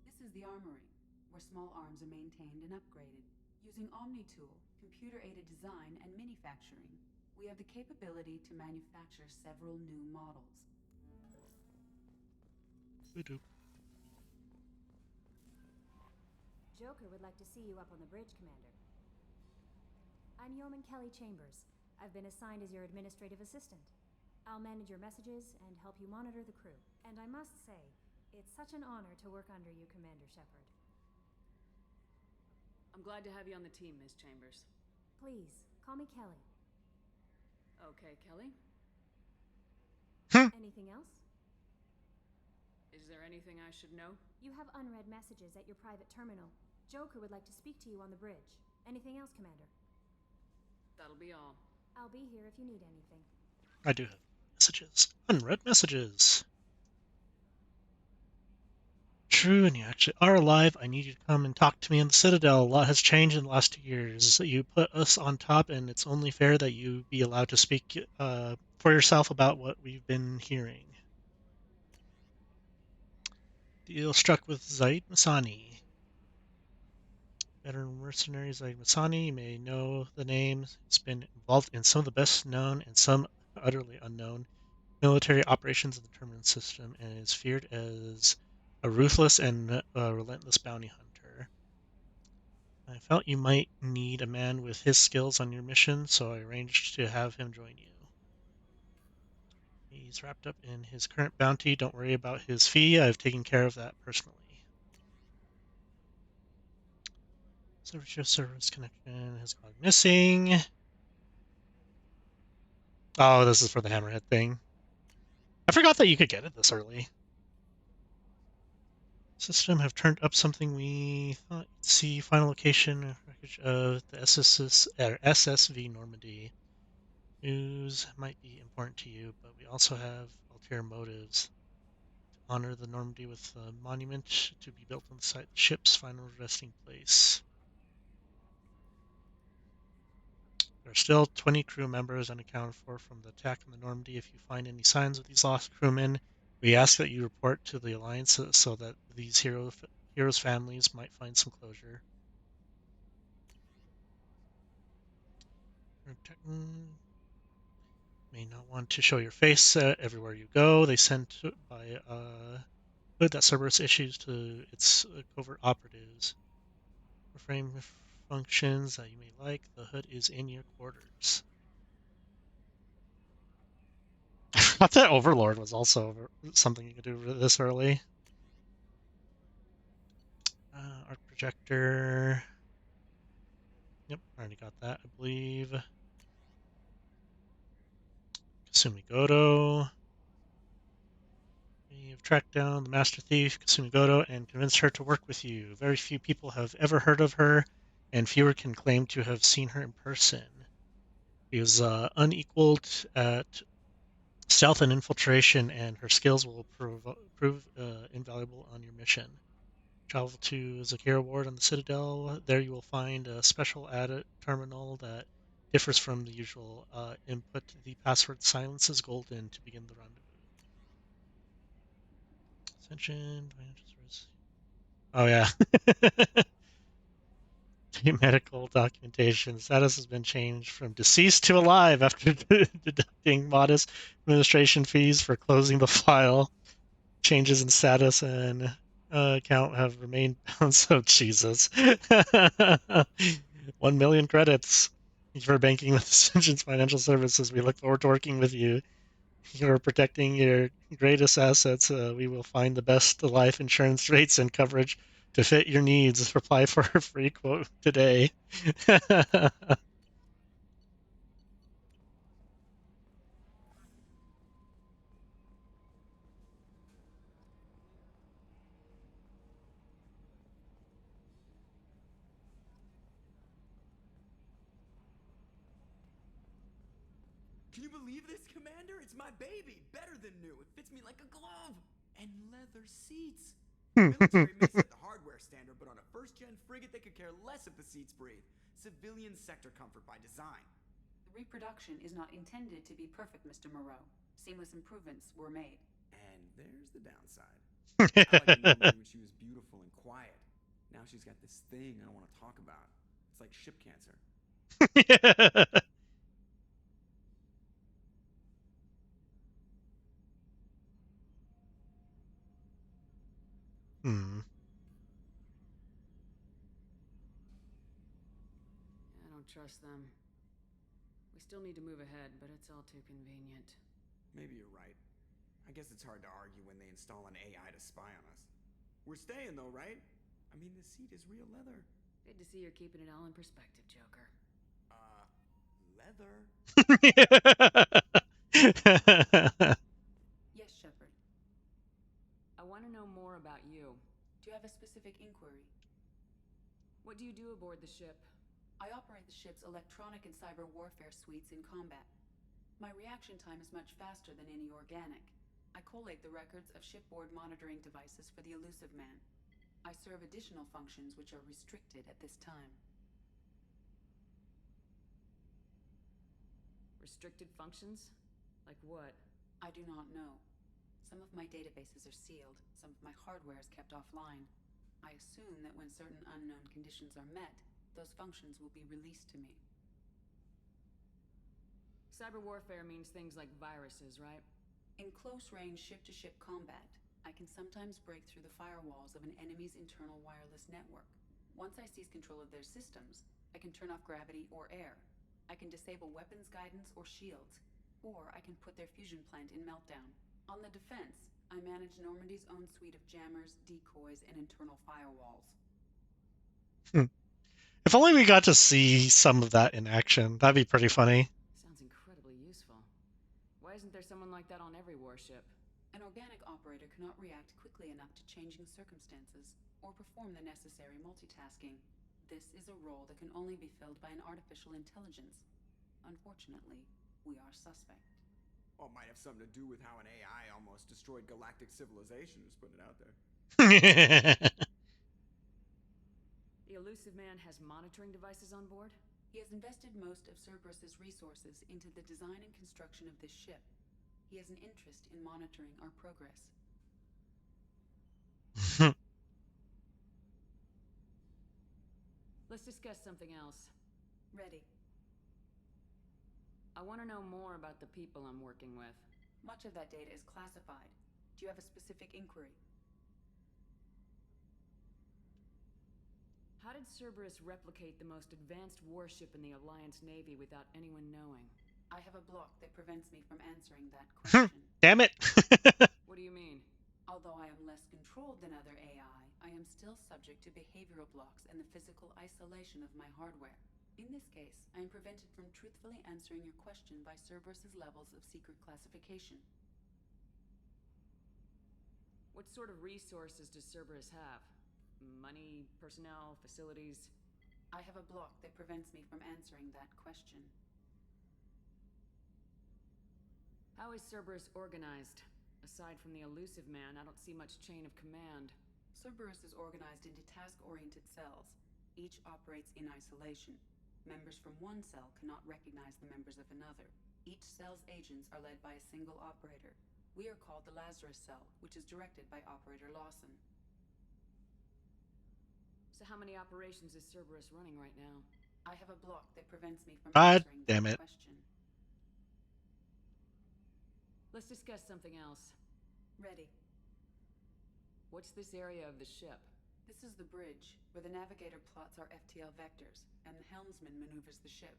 This is the armory, where small arms are maintained and upgraded. Using Omni-Tool, computer-aided design, and manufacturing, we have the capability to manufacture several new models. We do. Joker would like to see you up on the bridge, Commander. I'm Yeoman Kelly Chambers. I've been assigned as your administrative assistant. I'll manage your messages and help you monitor the crew. And I must say, it's such an honor to work under you, Commander Shepard. I'm glad to have you on the team, Miss Chambers. Please, call me Kelly. Okay, Kelly. Anything else? Is there anything I should know? You have unread messages at your private terminal. Joker would like to speak to you on the bridge. Anything else, Commander? That'll be all. I'll be here if you need anything. I do have messages. Unread messages. True, and you actually are alive. I need you to come and talk to me in the Citadel. A lot has changed in the last 2 years. You put us on top, and it's only fair that you be allowed to speak for yourself about what we've been hearing. Deal struck with Zaid Masani. Veteran mercenary Zaid Masani, you may know the name. He's been involved in some of the best known and some utterly unknown military operations in the Terminus system, and is feared as a ruthless and relentless bounty hunter. I felt you might need a man with his skills on your mission, so I arranged to have him join you. He's wrapped up in his current bounty. Don't worry about his fee. I've taken care of that personally. Service connection has gone missing. Oh, this is for the Hammerhead thing. I forgot that you could get it this early. System have turned up something we thought you'd see. Final location wreckage of the SSV Normandy. News might be important to you, but we also have ulterior motives. To honor the Normandy with a monument to be built on the site of the ship's final resting place. There are still 20 crew members unaccounted for from the attack on the Normandy. If you find any signs of these lost crewmen, we ask that you report to the Alliance so that these heroes' families might find some closure. May not want to show your face everywhere you go. They sent by Hood that Cerberus issues to its covert operatives. Reframe functions that you may like. The Hood is in your quarters. I thought that Overlord was also something you could do this early. Arc projector. Yep, already got that, I believe. Kasumi Goto. You've tracked down the Master Thief, Kasumi Goto, and convinced her to work with you. Very few people have ever heard of her, and fewer can claim to have seen her in person. She is unequaled at stealth and infiltration, and her skills will prove invaluable on your mission. Travel to Zakira Ward on the Citadel. There you will find a special added terminal that differs from the usual. Input the password silences golden to begin the rendezvous. Ascension. Oh yeah. Medical documentation. Status has been changed from deceased to alive after deducting modest administration fees for closing the file. Changes in status and account have remained balanced. Oh, Jesus. 1 million credits for banking with Ascension's Financial Services. We look forward to working with you. You're protecting your greatest assets. We will find the best life insurance rates and coverage to fit your needs. Apply for a free quote today. Can you believe this, Commander? It's my baby. Better than new. It fits me like a glove. And leather seats. The military may set the hardware standard, but on a first-gen frigate, they could care less if the seats breathe. Civilian sector comfort by design. The reproduction is not intended to be perfect, Mr. Moreau. Seamless improvements were made. And there's the downside. I liked Normandy when she was beautiful and quiet. Now she's got this thing I don't want to talk about. It's like ship cancer. I don't trust them. We still need to move ahead, but it's all too convenient. Maybe you're right. I guess it's hard to argue when they install an AI to spy on us. We're staying though, right? I mean, the seat is real leather. Good to see you're keeping it all in perspective, Joker. Leather? Yes, Shepard. I want to know more about you. Do you have a specific inquiry? What do you do aboard the ship? I operate the ship's electronic and cyber warfare suites in combat. My reaction time is much faster than any organic. I collate the records of shipboard monitoring devices for the Elusive Man. I serve additional functions which are restricted at this time. Restricted functions? Like what? I do not know. Some of my databases are sealed, some of my hardware is kept offline. I assume that when certain unknown conditions are met, those functions will be released to me. Cyber warfare means things like viruses, right? In close-range ship-to-ship combat, I can sometimes break through the firewalls of an enemy's internal wireless network. Once I seize control of their systems, I can turn off gravity or air. I can disable weapons guidance or shields, or I can put their fusion plant in meltdown. On the defense, I manage Normandy's own suite of jammers, decoys, and internal firewalls. If only we got to see some of that in action. That'd be pretty funny. Sounds incredibly useful. Why isn't there someone like that on every warship? An organic operator cannot react quickly enough to changing circumstances or perform the necessary multitasking. This is a role that can only be filled by an artificial intelligence. Unfortunately, we are suspect. Well, it might have something to do with how an AI almost destroyed galactic civilization, just putting it out there. The elusive man has monitoring devices on board? He has invested most of Cerberus's resources into the design and construction of this ship. He has an interest in monitoring our progress. Let's discuss something else. Ready. I want to know more about the people I'm working with. Much of that data is classified. Do you have a specific inquiry? How did Cerberus replicate the most advanced warship in the Alliance Navy without anyone knowing? I have a block that prevents me from answering that question. Damn it. What do you mean? Although I am less controlled than other AI, I am still subject to behavioral blocks and the physical isolation of my hardware. In this case, I am prevented from truthfully answering your question by Cerberus's levels of secret classification. What sort of resources does Cerberus have? Money, personnel, facilities? I have a block that prevents me from answering that question. How is Cerberus organized? Aside from the elusive man, I don't see much chain of command. Cerberus is organized into task-oriented cells. Each operates in isolation. Members from one cell cannot recognize the members of another. Each cell's agents are led by a single operator. We are called the Lazarus cell, which is directed by Operator Lawson. So how many operations is Cerberus running right now? I have a block that prevents me from God answering damn that it. question. Let's discuss something else. Ready. What's this area of the ship? This is the bridge, where the navigator plots our FTL vectors, and the helmsman maneuvers the ship.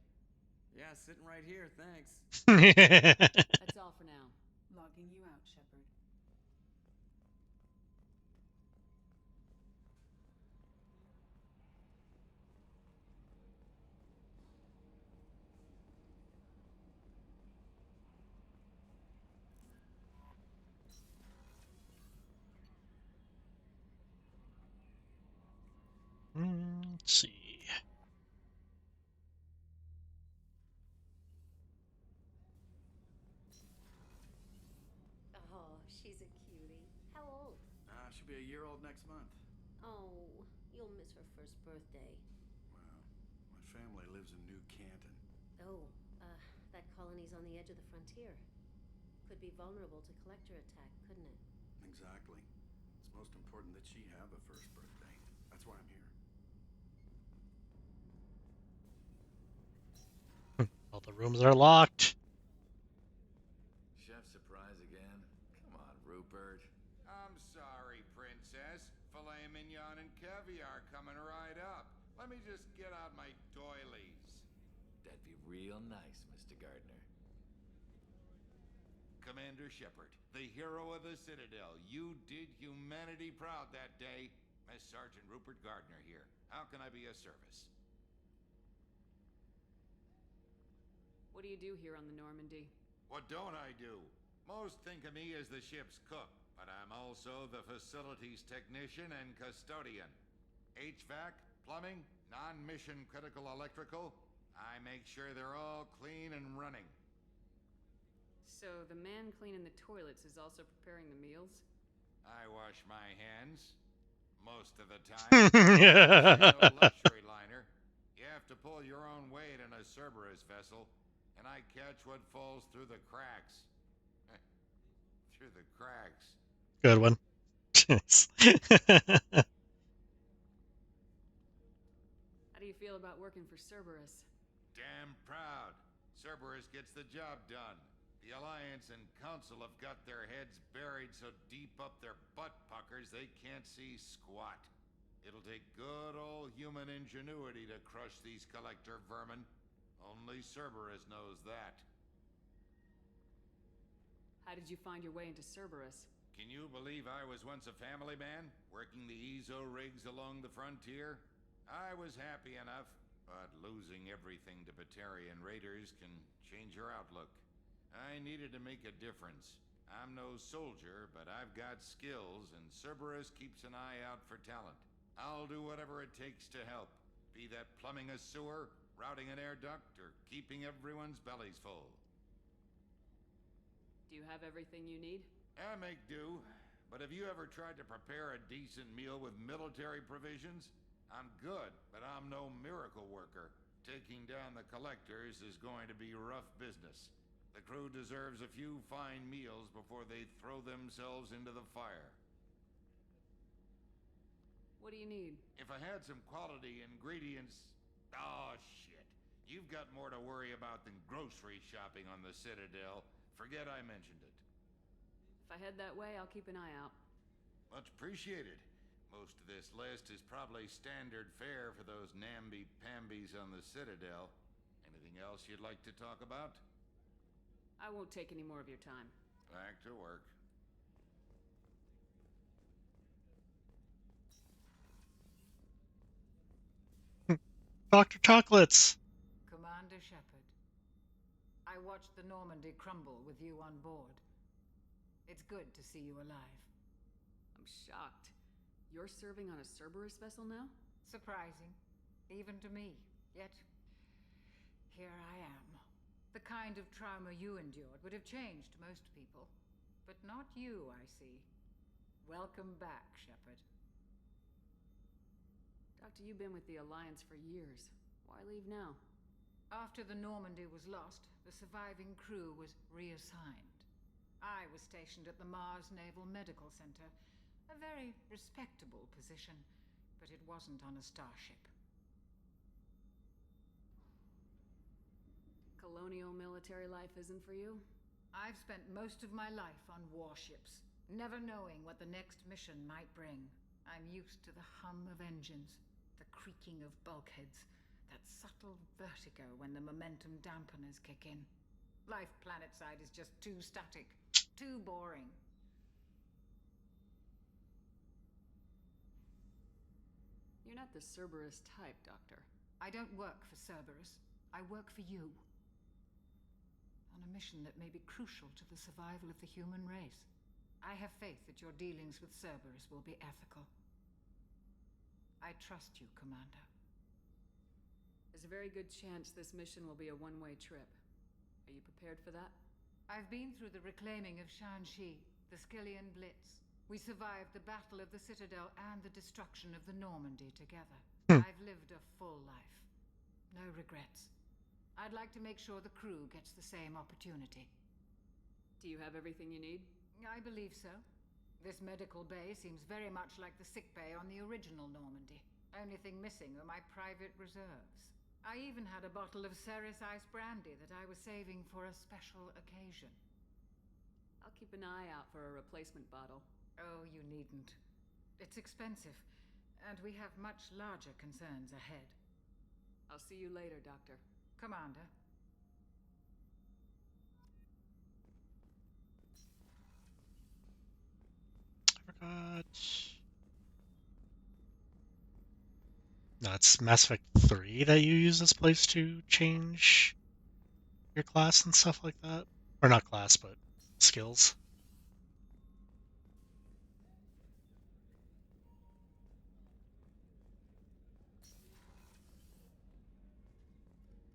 Yeah, sitting right here, thanks. That's all for now. Logging you out, Shepard. Let's see. Oh, she's a cutie. How old? She'll be a year old next month. Oh, you'll miss her first birthday. Wow. My family lives in New Canton. Oh, that colony's on the edge of the frontier. Could be vulnerable to collector attack, couldn't it? Exactly. It's most important that she have a first birthday. That's why I'm here. All the rooms are locked. Chef surprise again? Come on, Rupert. I'm sorry, Princess. Filet mignon and caviar coming right up. Let me just get out my doilies. That'd be real nice, Mr. Gardner. Commander Shepard, the hero of the Citadel. You did humanity proud that day. Miss Sergeant Rupert Gardner here. How can I be of service? What do you do here on the Normandy? What don't I do? Most think of me as the ship's cook, but I'm also the facilities technician and custodian. HVAC, plumbing, non-mission critical electrical. I make sure they're all clean and running. So the man cleaning the toilets is also preparing the meals? I wash my hands. Most of the time. It's no luxury liner. You have to pull your own weight in a Cerberus vessel, and I catch what falls through the cracks. Through the cracks. Good one. How do you feel about working for Cerberus? Damn proud. Cerberus gets the job done. The Alliance and Council have got their heads buried so deep up their butt puckers they can't see squat. It'll take good old human ingenuity to crush these collector vermin. Only Cerberus knows that. How did you find your way into Cerberus? Can you believe I was once a family man, working the EZO rigs along the frontier? I was happy enough, but losing everything to Batarian raiders can change your outlook. I needed to make a difference. I'm no soldier, but I've got skills, and Cerberus keeps an eye out for talent. I'll do whatever it takes to help. Be that plumbing a sewer, routing an air duct, or keeping everyone's bellies full. Do you have everything you need? I make do. But have you ever tried to prepare a decent meal with military provisions? I'm good, but I'm no miracle worker. Taking down the collectors is going to be rough business. The crew deserves a few fine meals before they throw themselves into the fire. What do you need? If I had some quality ingredients... Oh, shit. You've got more to worry about than grocery shopping on the Citadel. Forget I mentioned it. If I head that way, I'll keep an eye out. Much appreciated. Most of this list is probably standard fare for those namby-pambies on the Citadel. Anything else you'd like to talk about? I won't take any more of your time. Back to work. Dr. Chocolates! Commander Shepard, I watched the Normandy crumble with you on board. It's good to see you alive. I'm shocked. You're serving on a Cerberus vessel now? Surprising, even to me. Yet, here I am. The kind of trauma you endured would have changed most people. But not you, I see. Welcome back, Shepard. Doctor, you've been with the Alliance for years. Why leave now? After the Normandy was lost, the surviving crew was reassigned. I was stationed at the Mars Naval Medical Center. A very respectable position, but it wasn't on a starship. Colonial military life isn't for you? I've spent most of my life on warships, never knowing what the next mission might bring. I'm used to the hum of engines, the creaking of bulkheads, that subtle vertigo when the momentum dampeners kick in. Life planetside is just too static, too boring. You're not the Cerberus type, Doctor. I don't work for Cerberus. I work for you. On a mission that may be crucial to the survival of the human race. I have faith that your dealings with Cerberus will be ethical. I trust you, Commander. There's a very good chance this mission will be a one-way trip. Are you prepared for that? I've been through the reclaiming of Shanxi, the Skillian Blitz. We survived the Battle of the Citadel and the destruction of the Normandy together. I've lived a full life. No regrets. I'd like to make sure the crew gets the same opportunity. Do you have everything you need? I believe so. This medical bay seems very much like the sick bay on the original Normandy. Only thing missing are my private reserves. I even had a bottle of Ceres Ice brandy that I was saving for a special occasion. I'll keep an eye out for a replacement bottle. Oh, you needn't. It's expensive, and we have much larger concerns ahead. I'll see you later, Doctor. Commander. I forgot. No, it's Mass Effect 3 that you use this place to change your class and stuff like that. Or not class, but skills.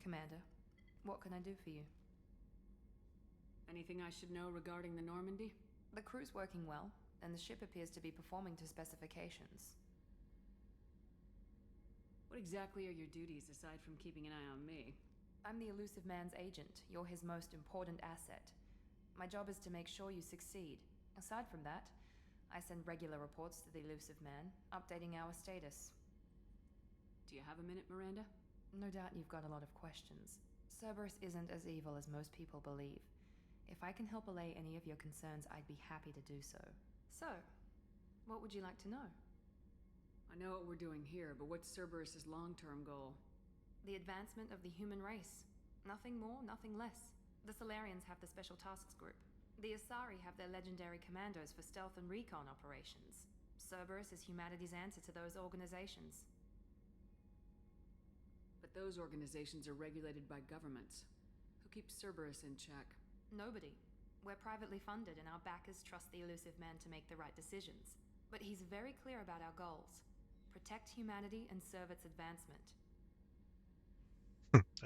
Commander, what can I do for you? Anything I should know regarding the Normandy? The crew's working well, and the ship appears to be performing to specifications. What exactly are your duties aside from keeping an eye on me? I'm the Elusive Man's agent. You're his most important asset. My job is to make sure you succeed. Aside from that, I send regular reports to the Elusive Man, updating our status. Do you have a minute, Miranda? No doubt you've got a lot of questions. Cerberus isn't as evil as most people believe. If I can help allay any of your concerns, I'd be happy to do so. So, what would you like to know? I know what we're doing here, but what's Cerberus's long-term goal? The advancement of the human race. Nothing more, nothing less. The Solarians have the Special Tasks Group. The Asari have their legendary commandos for stealth and recon operations. Cerberus is humanity's answer to those organizations. But those organizations are regulated by governments. Who keeps Cerberus in check? Nobody. We're privately funded and our backers trust the elusive man to make the right decisions. But he's very clear about our goals. Protect humanity and serve its advancement.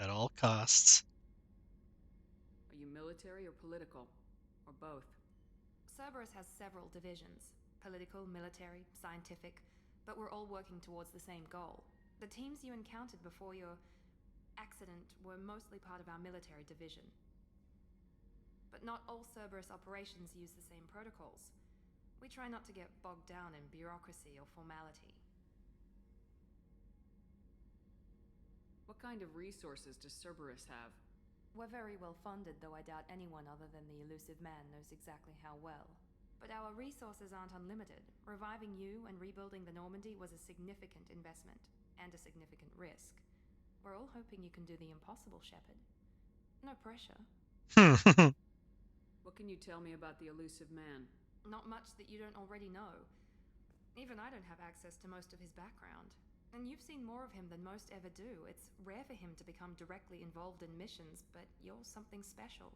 At all costs. Are you military or political? Or both? Cerberus has several divisions. Political, military, scientific, but we're all working towards the same goal. The teams you encountered before your accident were mostly part of our military division. But not all Cerberus operations use the same protocols. We try not to get bogged down in bureaucracy or formality. What kind of resources does Cerberus have? We're very well funded, though I doubt anyone other than the elusive man knows exactly how well. But our resources aren't unlimited. Reviving you and rebuilding the Normandy was a significant investment, and a significant risk. We're all hoping you can do the impossible, Shepard. No pressure. What can you tell me about the elusive man? Not much that you don't already know. Even I don't have access to most of his background. And you've seen more of him than most ever do. It's rare for him to become directly involved in missions, but you're something special.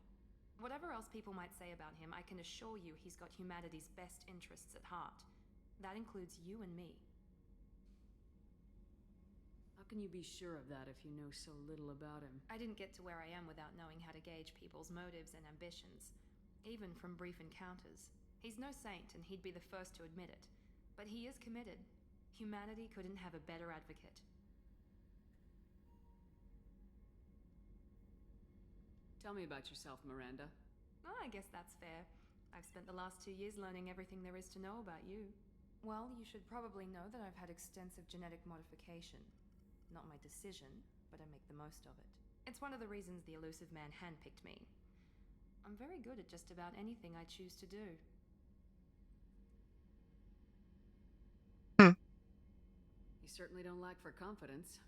Whatever else people might say about him, I can assure you he's got humanity's best interests at heart. That includes you and me. How can you be sure of that if you know so little about him? I didn't get to where I am without knowing how to gauge people's motives and ambitions, even from brief encounters. He's no saint, and he'd be the first to admit it. But he is committed. Humanity couldn't have a better advocate. Tell me about yourself, Miranda. Oh, I guess that's fair. I've spent the last 2 years learning everything there is to know about you. Well, you should probably know that I've had extensive genetic modification. Not my decision, but I make the most of it. It's one of the reasons the elusive man handpicked me. I'm very good at just about anything I choose to do. You certainly don't lack for confidence.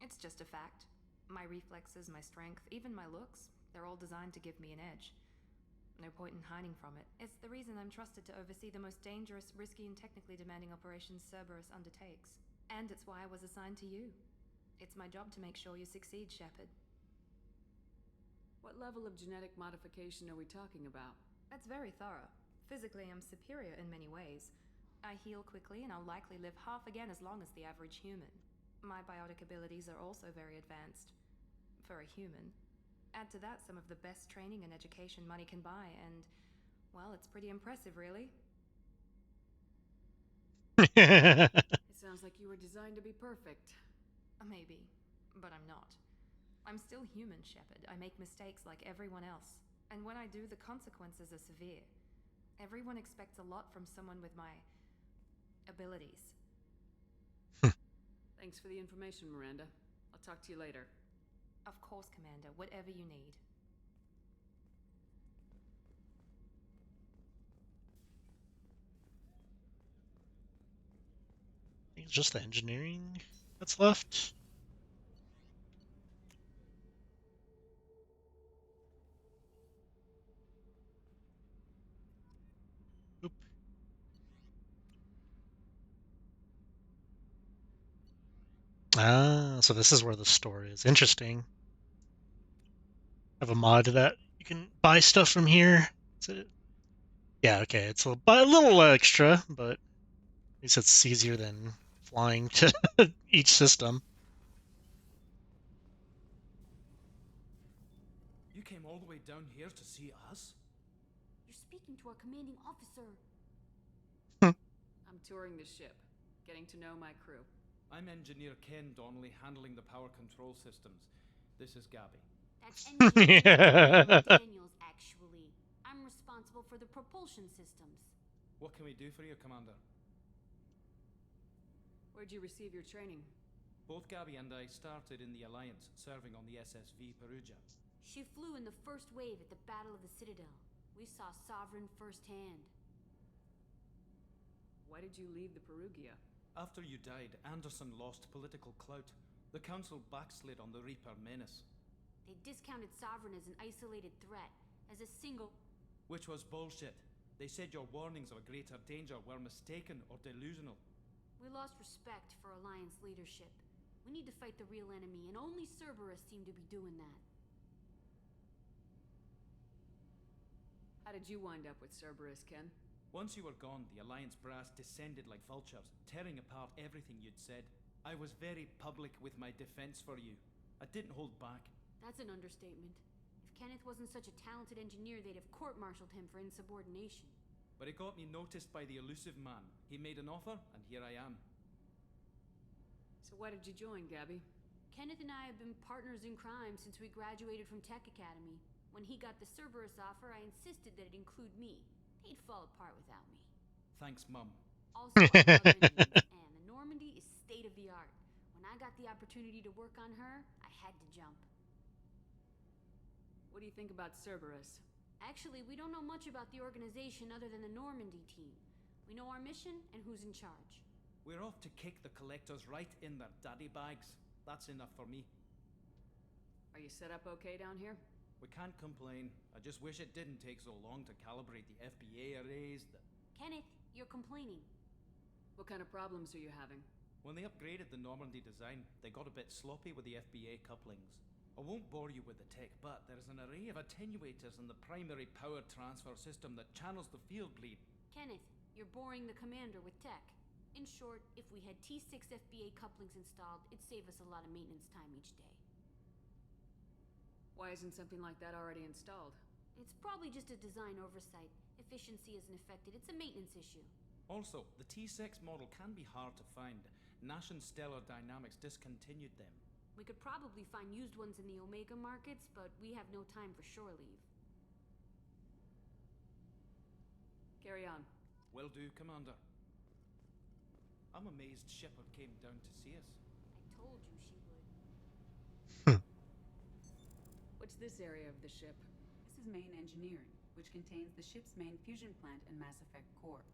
It's just a fact. My reflexes, my strength, even my looks, they're all designed to give me an edge. No point in hiding from it. It's the reason I'm trusted to oversee the most dangerous, risky, and technically demanding operations Cerberus undertakes. And it's why I was assigned to you. It's my job to make sure you succeed, Shepard. What level of genetic modification are we talking about? That's very thorough. Physically, I'm superior in many ways. I heal quickly, and I'll likely live half again as long as the average human. My biotic abilities are also very advanced. For a human. Add to that some of the best training and education money can buy, and, well, it's pretty impressive, really. It sounds like you were designed to be perfect. Maybe, but I'm not. I'm still human, Shepard. I make mistakes like everyone else. And when I do, the consequences are severe. Everyone expects a lot from someone with my abilities. Thanks for the information, Miranda. I'll talk to you later. Of course, Commander. Whatever you need. I think it's just the engineering that's left. Oop. Ah, so this is where the store is. Interesting. I have a mod that you can buy stuff from here. Is it? Yeah, okay. It's a little extra, but at least it's easier than flying to each system. You came all the way down here to see us? You're speaking to our commanding officer. I'm touring the ship, getting to know my crew. I'm Engineer Ken Donnelly, handling the power control systems. This is Gabby. That's Engineer Daniels, actually. I'm responsible for the propulsion systems. What can we do for you, Commander? Where'd you receive your training? Both Gabby and I started in the Alliance, serving on the SSV Perugia. She flew in the first wave at the Battle of the Citadel. We saw Sovereign firsthand. Why did you leave the Perugia? After you died, Anderson lost political clout. The Council backslid on the Reaper menace. They discounted Sovereign as an isolated threat, as a single... Which was bullshit. They said your warnings of a greater danger were mistaken or delusional. We lost respect for Alliance leadership. We need to fight the real enemy, and only Cerberus seem to be doing that. How did you wind up with Cerberus, Ken? Once you were gone, the Alliance brass descended like vultures, tearing apart everything you'd said. I was very public with my defense for you. I didn't hold back. That's an understatement. If Kenneth wasn't such a talented engineer, they'd have court-martialed him for insubordination. But it got me noticed by the elusive man. He made an offer, and here I am. So why did you join, Gabby? Kenneth and I have been partners in crime since we graduated from Tech Academy. When he got the Cerberus offer, I insisted that it include me. He'd fall apart without me. Thanks, Mum. Also, I love engines, and the Normandy is state-of-the-art. When I got the opportunity to work on her, I had to jump. What do you think about Cerberus? Actually, we don't know much about the organization other than the Normandy team. We know our mission and who's in charge. We're off to kick the collectors right in their daddy bags. That's enough for me. Are you set up okay down here? We can't complain. I just wish it didn't take so long to calibrate the FBA arrays. Kenneth, you're complaining. What kind of problems are you having? When they upgraded the Normandy design, they got a bit sloppy with the FBA couplings. I won't bore you with the tech, but there's an array of attenuators in the primary power transfer system that channels the field bleed. Kenneth, you're boring the commander with tech. In short, if we had T6 FBA couplings installed, it'd save us a lot of maintenance time each day. Why isn't something like that already installed? It's probably just a design oversight. Efficiency isn't affected. It's a maintenance issue. Also, the T6 model can be hard to find. Nash and Stellar Dynamics discontinued them. We could probably find used ones in the Omega markets, but we have no time for shore leave. Carry on. Will do, Commander. I'm amazed Shepard came down to see us. I told you she would. What's this area of the ship? This is main engineering, which contains the ship's main fusion plant and Mass Effect core.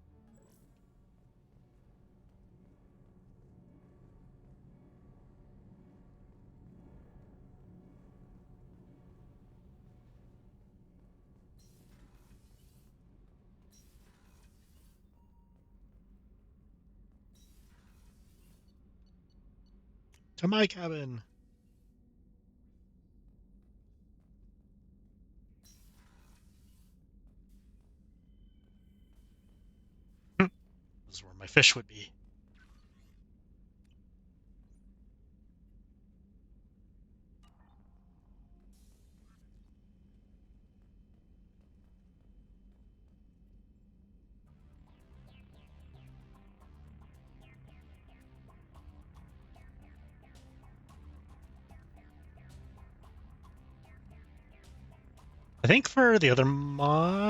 To my cabin. This is where my fish would be. I think for the other mod,